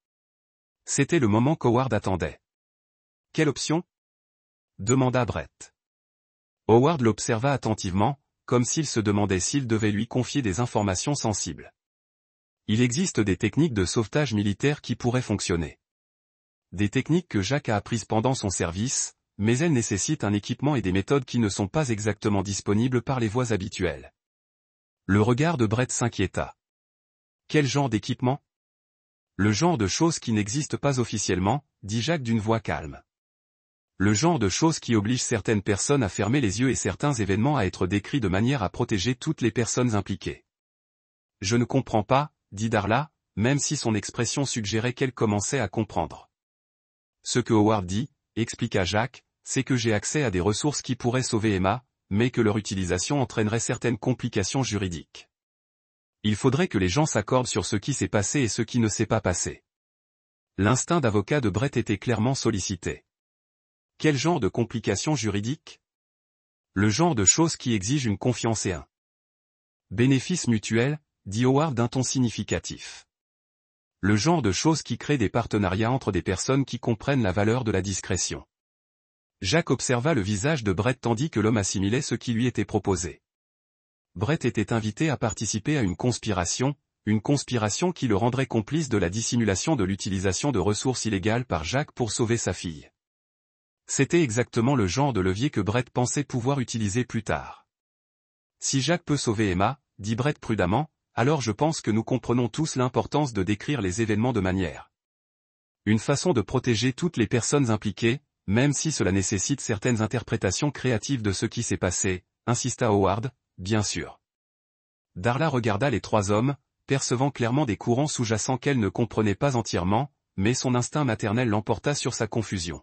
C'était le moment qu'Howard attendait. Quelle option? Demanda Brett. Howard l'observa attentivement, comme s'il se demandait s'il devait lui confier des informations sensibles. Il existe des techniques de sauvetage militaire qui pourraient fonctionner. Des techniques que Jack a apprises pendant son service, mais elles nécessitent un équipement et des méthodes qui ne sont pas exactement disponibles par les voies habituelles. Le regard de Brett s'inquiéta. Quel genre d'équipement? Le genre de choses qui n'existent pas officiellement, dit Jack d'une voix calme. Le genre de choses qui obligent certaines personnes à fermer les yeux et certains événements à être décrits de manière à protéger toutes les personnes impliquées. Je ne comprends pas, dit Darla, même si son expression suggérait qu'elle commençait à comprendre. Ce que Howard dit, expliqua Jack, c'est que j'ai accès à des ressources qui pourraient sauver Emma, mais que leur utilisation entraînerait certaines complications juridiques. Il faudrait que les gens s'accordent sur ce qui s'est passé et ce qui ne s'est pas passé. L'instinct d'avocat de Brett était clairement sollicité. Quel genre de complications juridiques? Le genre de choses qui exigent une confiance et un bénéfice mutuel, dit Howard d'un ton significatif. Le genre de choses qui créent des partenariats entre des personnes qui comprennent la valeur de la discrétion. Jack observa le visage de Brett tandis que l'homme assimilait ce qui lui était proposé. Brett était invité à participer à une conspiration qui le rendrait complice de la dissimulation de l'utilisation de ressources illégales par Jack pour sauver sa fille. C'était exactement le genre de levier que Brett pensait pouvoir utiliser plus tard. Si Jack peut sauver Emma, dit Brett prudemment, alors je pense que nous comprenons tous l'importance de décrire les événements de manière. Une façon de protéger toutes les personnes impliquées, même si cela nécessite certaines interprétations créatives de ce qui s'est passé, insista Howard, bien sûr. Darla regarda les trois hommes, percevant clairement des courants sous-jacents qu'elle ne comprenait pas entièrement, mais son instinct maternel l'emporta sur sa confusion.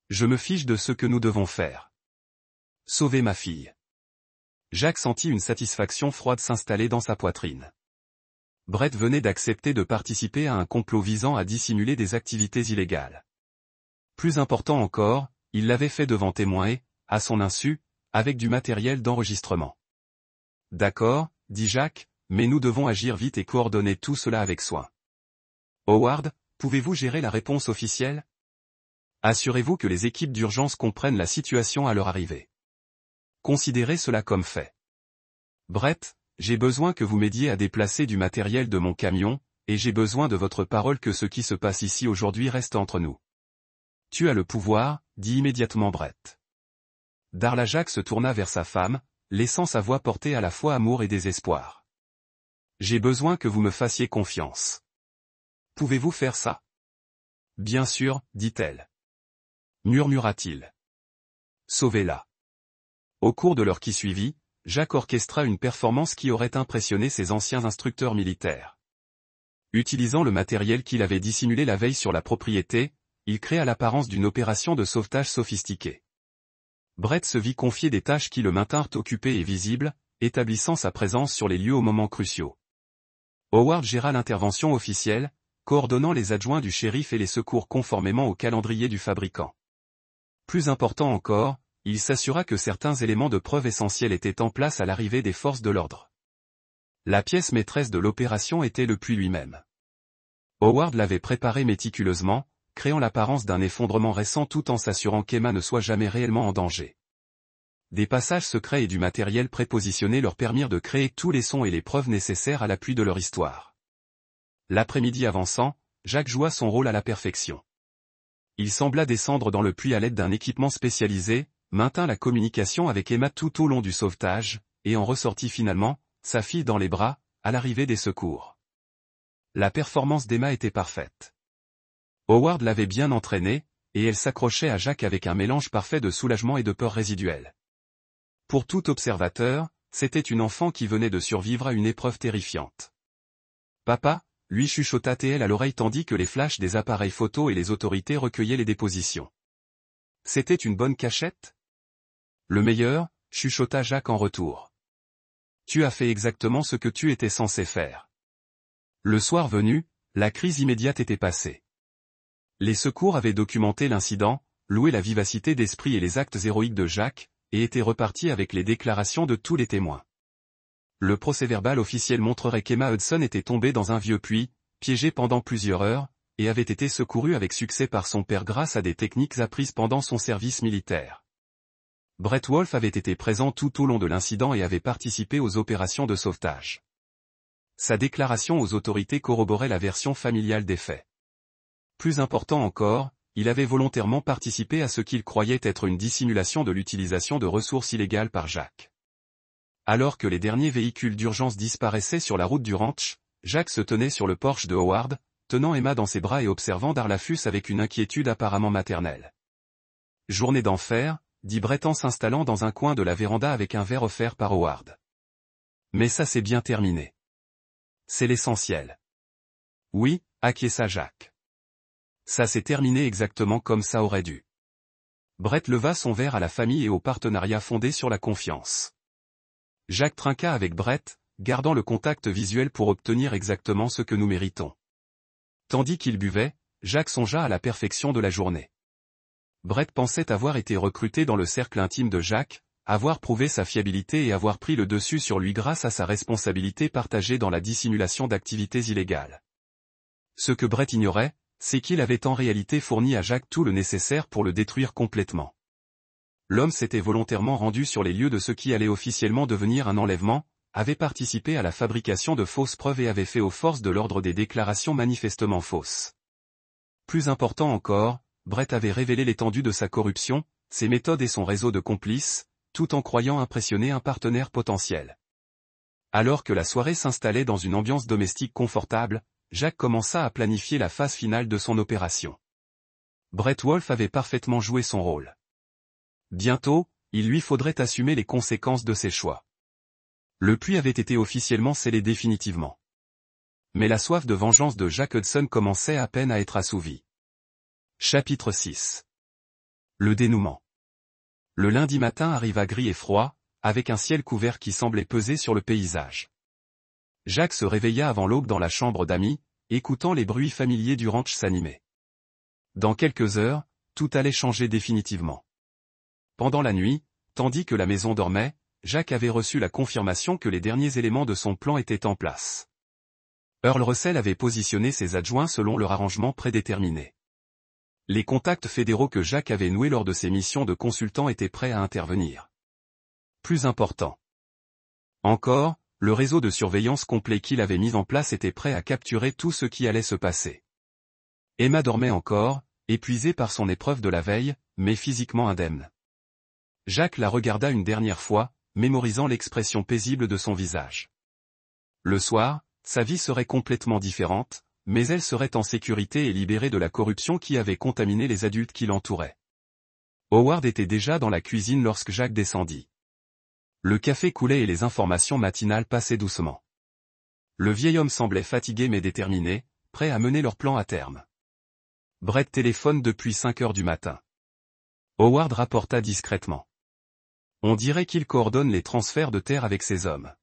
Je me fiche de ce que nous devons faire. Sauver ma fille. Jack sentit une satisfaction froide s'installer dans sa poitrine. Brett venait d'accepter de participer à un complot visant à dissimuler des activités illégales. Plus important encore, il l'avait fait devant témoins et, à son insu, avec du matériel d'enregistrement. D'accord, dit Jack, mais nous devons agir vite et coordonner tout cela avec soin. Howard, pouvez-vous gérer la réponse officielle? Assurez-vous que les équipes d'urgence comprennent la situation à leur arrivée. Considérez cela comme fait. Brett, j'ai besoin que vous m'aidiez à déplacer du matériel de mon camion, et j'ai besoin de votre parole que ce qui se passe ici aujourd'hui reste entre nous. Tu as le pouvoir, dit immédiatement Brett. Darla Jack se tourna vers sa femme, laissant sa voix porter à la fois amour et désespoir. J'ai besoin que vous me fassiez confiance. Pouvez-vous faire ça? Bien sûr, dit-elle. Murmura-t-il. Sauvez-la. Au cours de l'heure qui suivit, Jack orchestra une performance qui aurait impressionné ses anciens instructeurs militaires. Utilisant le matériel qu'il avait dissimulé la veille sur la propriété, il créa l'apparence d'une opération de sauvetage sophistiquée. Brett se vit confier des tâches qui le maintinrent occupé et visible, établissant sa présence sur les lieux aux moments cruciaux. Howard géra l'intervention officielle, coordonnant les adjoints du shérif et les secours conformément au calendrier du fabricant. Plus important encore, il s'assura que certains éléments de preuve essentiels étaient en place à l'arrivée des forces de l'ordre. La pièce maîtresse de l'opération était le puits lui-même. Howard l'avait préparé méticuleusement, créant l'apparence d'un effondrement récent tout en s'assurant qu'Emma ne soit jamais réellement en danger. Des passages secrets et du matériel prépositionné leur permirent de créer tous les sons et les preuves nécessaires à l'appui de leur histoire. L'après-midi avançant, Jack joua son rôle à la perfection. Il sembla descendre dans le puits à l'aide d'un équipement spécialisé, maintint la communication avec Emma tout au long du sauvetage, et en ressortit finalement, sa fille dans les bras, à l'arrivée des secours. La performance d'Emma était parfaite. Howard l'avait bien entraînée, et elle s'accrochait à Jack avec un mélange parfait de soulagement et de peur résiduelle. Pour tout observateur, c'était une enfant qui venait de survivre à une épreuve terrifiante. Papa, lui chuchota TL à l'oreille tandis que les flashs des appareils photo et les autorités recueillaient les dépositions. C'était une bonne cachette? Le meilleur, chuchota Jack en retour. Tu as fait exactement ce que tu étais censé faire. Le soir venu, la crise immédiate était passée. Les secours avaient documenté l'incident, loué la vivacité d'esprit et les actes héroïques de Jack, et étaient repartis avec les déclarations de tous les témoins. Le procès-verbal officiel montrerait qu'Emma Hudson était tombée dans un vieux puits, piégée pendant plusieurs heures, et avait été secouru avec succès par son père grâce à des techniques apprises pendant son service militaire. Brett Wolfe avait été présent tout au long de l'incident et avait participé aux opérations de sauvetage. Sa déclaration aux autorités corroborait la version familiale des faits. Plus important encore, il avait volontairement participé à ce qu'il croyait être une dissimulation de l'utilisation de ressources illégales par Jack. Alors que les derniers véhicules d'urgence disparaissaient sur la route du ranch, Jack se tenait sur le porche de Howard, tenant Emma dans ses bras et observant Darlafus avec une inquiétude apparemment maternelle. « Journée d'enfer », dit Brett en s'installant dans un coin de la véranda avec un verre offert par Howard. « Mais ça c'est bien terminé. C'est l'essentiel. » « Oui », acquiesça Jack. « Ça s'est terminé exactement comme ça aurait dû. » Brett leva son verre à la famille et au partenariat fondé sur la confiance. Jack trinqua avec Brett, gardant le contact visuel pour obtenir exactement ce que nous méritons. Tandis qu'il buvait, Jack songea à la perfection de la journée. Brett pensait avoir été recruté dans le cercle intime de Jack, avoir prouvé sa fiabilité et avoir pris le dessus sur lui grâce à sa responsabilité partagée dans la dissimulation d'activités illégales. Ce que Brett ignorait, c'est qu'il avait en réalité fourni à Jack tout le nécessaire pour le détruire complètement. L'homme s'était volontairement rendu sur les lieux de ce qui allait officiellement devenir un enlèvement, avait participé à la fabrication de fausses preuves et avait fait aux forces de l'ordre des déclarations manifestement fausses. Plus important encore, Brett avait révélé l'étendue de sa corruption, ses méthodes et son réseau de complices, tout en croyant impressionner un partenaire potentiel. Alors que la soirée s'installait dans une ambiance domestique confortable, Jack commença à planifier la phase finale de son opération. Brett Wolfe avait parfaitement joué son rôle. Bientôt, il lui faudrait assumer les conséquences de ses choix. Le puits avait été officiellement scellé définitivement. Mais la soif de vengeance de Jack Hudson commençait à peine à être assouvie. Chapitre 6. Le dénouement. Le lundi matin arriva gris et froid, avec un ciel couvert qui semblait peser sur le paysage. Jack se réveilla avant l'aube dans la chambre d'amis, écoutant les bruits familiers du ranch s'animer. Dans quelques heures, tout allait changer définitivement. Pendant la nuit, tandis que la maison dormait, Jack avait reçu la confirmation que les derniers éléments de son plan étaient en place. Earl Russell avait positionné ses adjoints selon leur arrangement prédéterminé. Les contacts fédéraux que Jack avait noués lors de ses missions de consultant étaient prêts à intervenir. Plus important encore, le réseau de surveillance complet qu'il avait mis en place était prêt à capturer tout ce qui allait se passer. Emma dormait encore, épuisée par son épreuve de la veille, mais physiquement indemne. Jack la regarda une dernière fois, mémorisant l'expression paisible de son visage. Le soir, sa vie serait complètement différente, mais elle serait en sécurité et libérée de la corruption qui avait contaminé les adultes qui l'entouraient. Howard était déjà dans la cuisine lorsque Jack descendit. Le café coulait et les informations matinales passaient doucement. Le vieil homme semblait fatigué mais déterminé, prêt à mener leur plan à terme. Brett téléphone depuis 5 heures du matin. Howard rapporta discrètement. On dirait qu'il coordonne les transferts de terre avec ses hommes.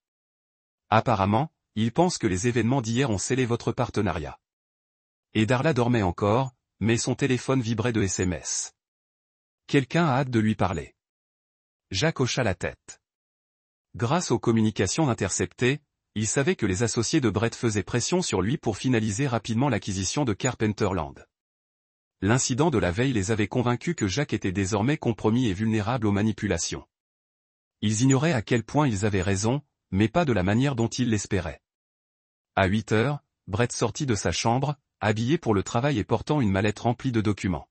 Apparemment, il pense que les événements d'hier ont scellé votre partenariat. Et Darla dormait encore, mais son téléphone vibrait de SMS. Quelqu'un a hâte de lui parler. Jack hocha la tête. Grâce aux communications interceptées, il savait que les associés de Brett faisaient pression sur lui pour finaliser rapidement l'acquisition de Carpenterland. L'incident de la veille les avait convaincus que Jack était désormais compromis et vulnérable aux manipulations. Ils ignoraient à quel point ils avaient raison, mais pas de la manière dont ils l'espéraient. À 8 heures, Brett sortit de sa chambre, habillé pour le travail et portant une mallette remplie de documents.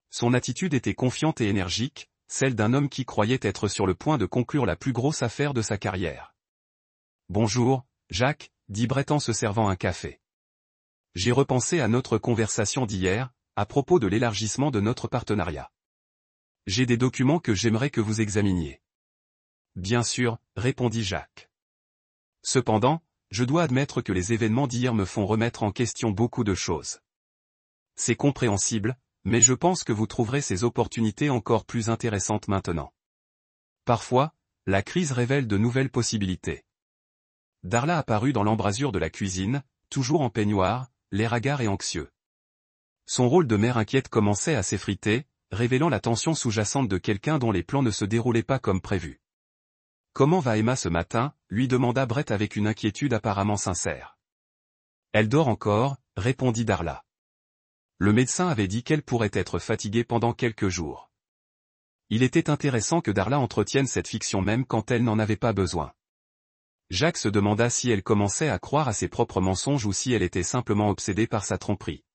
Son attitude était confiante et énergique, celle d'un homme qui croyait être sur le point de conclure la plus grosse affaire de sa carrière. « Bonjour, Jack », dit Brett en se servant un café. « J'ai repensé à notre conversation d'hier, à propos de l'élargissement de notre partenariat. J'ai des documents que j'aimerais que vous examiniez. » « Bien sûr », répondit Jack. « Cependant, je dois admettre que les événements d'hier me font remettre en question beaucoup de choses. C'est compréhensible, mais je pense que vous trouverez ces opportunités encore plus intéressantes maintenant. Parfois, la crise révèle de nouvelles possibilités. » Darla apparut dans l'embrasure de la cuisine, toujours en peignoir, l'air hagard et anxieux. Son rôle de mère inquiète commençait à s'effriter, révélant la tension sous-jacente de quelqu'un dont les plans ne se déroulaient pas comme prévu. « Comment va Emma ce matin ?» lui demanda Brett avec une inquiétude apparemment sincère. « Elle dort encore », répondit Darla. Le médecin avait dit qu'elle pourrait être fatiguée pendant quelques jours. Il était intéressant que Darla entretienne cette fiction même quand elle n'en avait pas besoin. Jacques se demanda si elle commençait à croire à ses propres mensonges ou si elle était simplement obsédée par sa tromperie.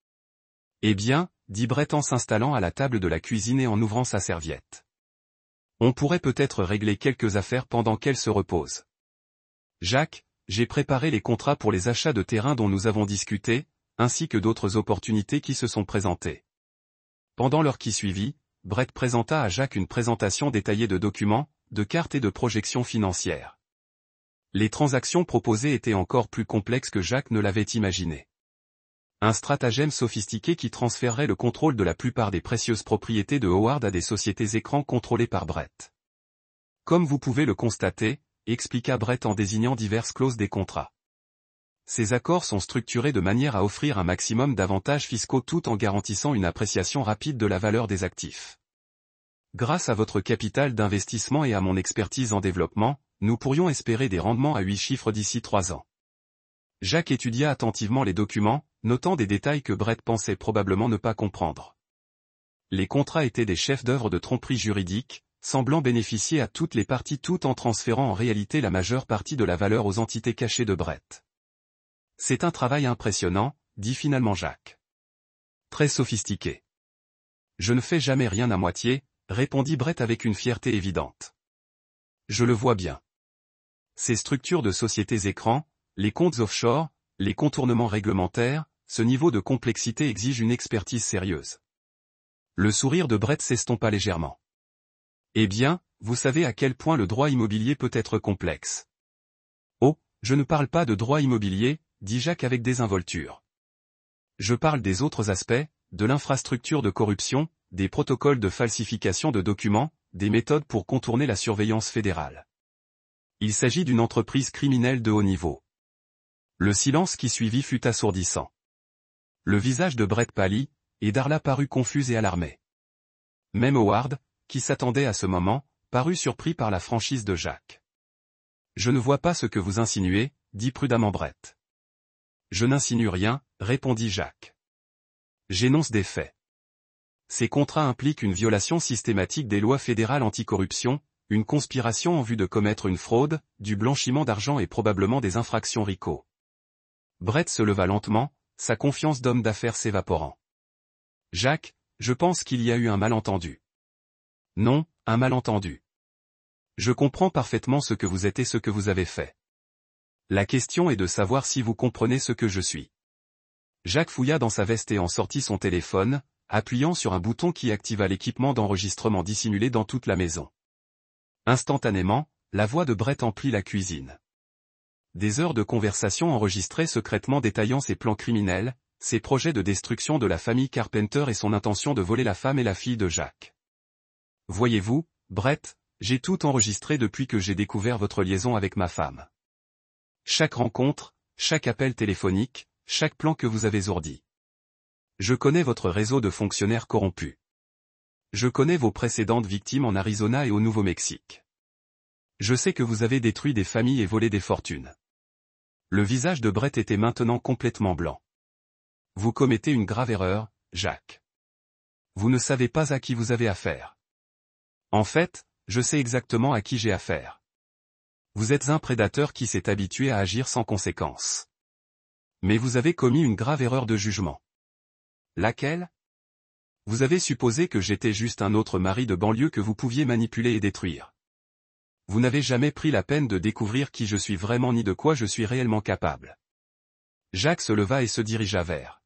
Eh bien, dit Brett en s'installant à la table de la cuisine et en ouvrant sa serviette. On pourrait peut-être régler quelques affaires pendant qu'elle se repose. Jacques, j'ai préparé les contrats pour les achats de terrain dont nous avons discuté, ainsi que d'autres opportunités qui se sont présentées. Pendant l'heure qui suivit, Brett présenta à Jacques une présentation détaillée de documents, de cartes et de projections financières. Les transactions proposées étaient encore plus complexes que Jacques ne l'avait imaginé. Un stratagème sophistiqué qui transférerait le contrôle de la plupart des précieuses propriétés de Howard à des sociétés écrans contrôlées par Brett. Comme vous pouvez le constater, expliqua Brett en désignant diverses clauses des contrats. Ces accords sont structurés de manière à offrir un maximum d'avantages fiscaux tout en garantissant une appréciation rapide de la valeur des actifs. Grâce à votre capital d'investissement et à mon expertise en développement, nous pourrions espérer des rendements à 8 chiffres d'ici 3 ans. Jacques étudia attentivement les documents, notant des détails que Brett pensait probablement ne pas comprendre. Les contrats étaient des chefs d'œuvre de tromperie juridique, semblant bénéficier à toutes les parties tout en transférant en réalité la majeure partie de la valeur aux entités cachées de Brett. C'est un travail impressionnant, dit finalement Jacques. Très sophistiqué. Je ne fais jamais rien à moitié, répondit Brett avec une fierté évidente. Je le vois bien. Ces structures de sociétés écrans, les comptes offshore, les contournements réglementaires, ce niveau de complexité exige une expertise sérieuse. Le sourire de Brett s'estompa légèrement. Eh bien, vous savez à quel point le droit immobilier peut être complexe. Oh, je ne parle pas de droit immobilier, dit Jacques avec désinvolture. Je parle des autres aspects, de l'infrastructure de corruption, des protocoles de falsification de documents, des méthodes pour contourner la surveillance fédérale. Il s'agit d'une entreprise criminelle de haut niveau. Le silence qui suivit fut assourdissant. Le visage de Brett pâlit, et Darla parut confuse et alarmée. Même Howard, qui s'attendait à ce moment, parut surpris par la franchise de Jacques. Je ne vois pas ce que vous insinuez, dit prudemment Brett. Je n'insinue rien, répondit Jacques. J'énonce des faits. Ces contrats impliquent une violation systématique des lois fédérales anticorruption, une conspiration en vue de commettre une fraude, du blanchiment d'argent et probablement des infractions RICO. Brett se leva lentement, sa confiance d'homme d'affaires s'évaporant. Jacques, je pense qu'il y a eu un malentendu. Non, un malentendu. Je comprends parfaitement ce que vous êtes et ce que vous avez fait. La question est de savoir si vous comprenez ce que je suis. Jacques fouilla dans sa veste et en sortit son téléphone, appuyant sur un bouton qui activa l'équipement d'enregistrement dissimulé dans toute la maison. Instantanément, la voix de Brett emplit la cuisine. Des heures de conversation enregistrées secrètement détaillant ses plans criminels, ses projets de destruction de la famille Carpenter et son intention de voler la femme et la fille de Jacques. Voyez-vous, Brett, j'ai tout enregistré depuis que j'ai découvert votre liaison avec ma femme. Chaque rencontre, chaque appel téléphonique, chaque plan que vous avez ourdi. Je connais votre réseau de fonctionnaires corrompus. Je connais vos précédentes victimes en Arizona et au Nouveau-Mexique. Je sais que vous avez détruit des familles et volé des fortunes. Le visage de Brett était maintenant complètement blanc. Vous commettez une grave erreur, Jacques. Vous ne savez pas à qui vous avez affaire. En fait, je sais exactement à qui j'ai affaire. Vous êtes un prédateur qui s'est habitué à agir sans conséquence. Mais vous avez commis une grave erreur de jugement. Laquelle? Vous avez supposé que j'étais juste un autre mari de banlieue que vous pouviez manipuler et détruire. Vous n'avez jamais pris la peine de découvrir qui je suis vraiment ni de quoi je suis réellement capable. Jacques se leva et se dirigea vers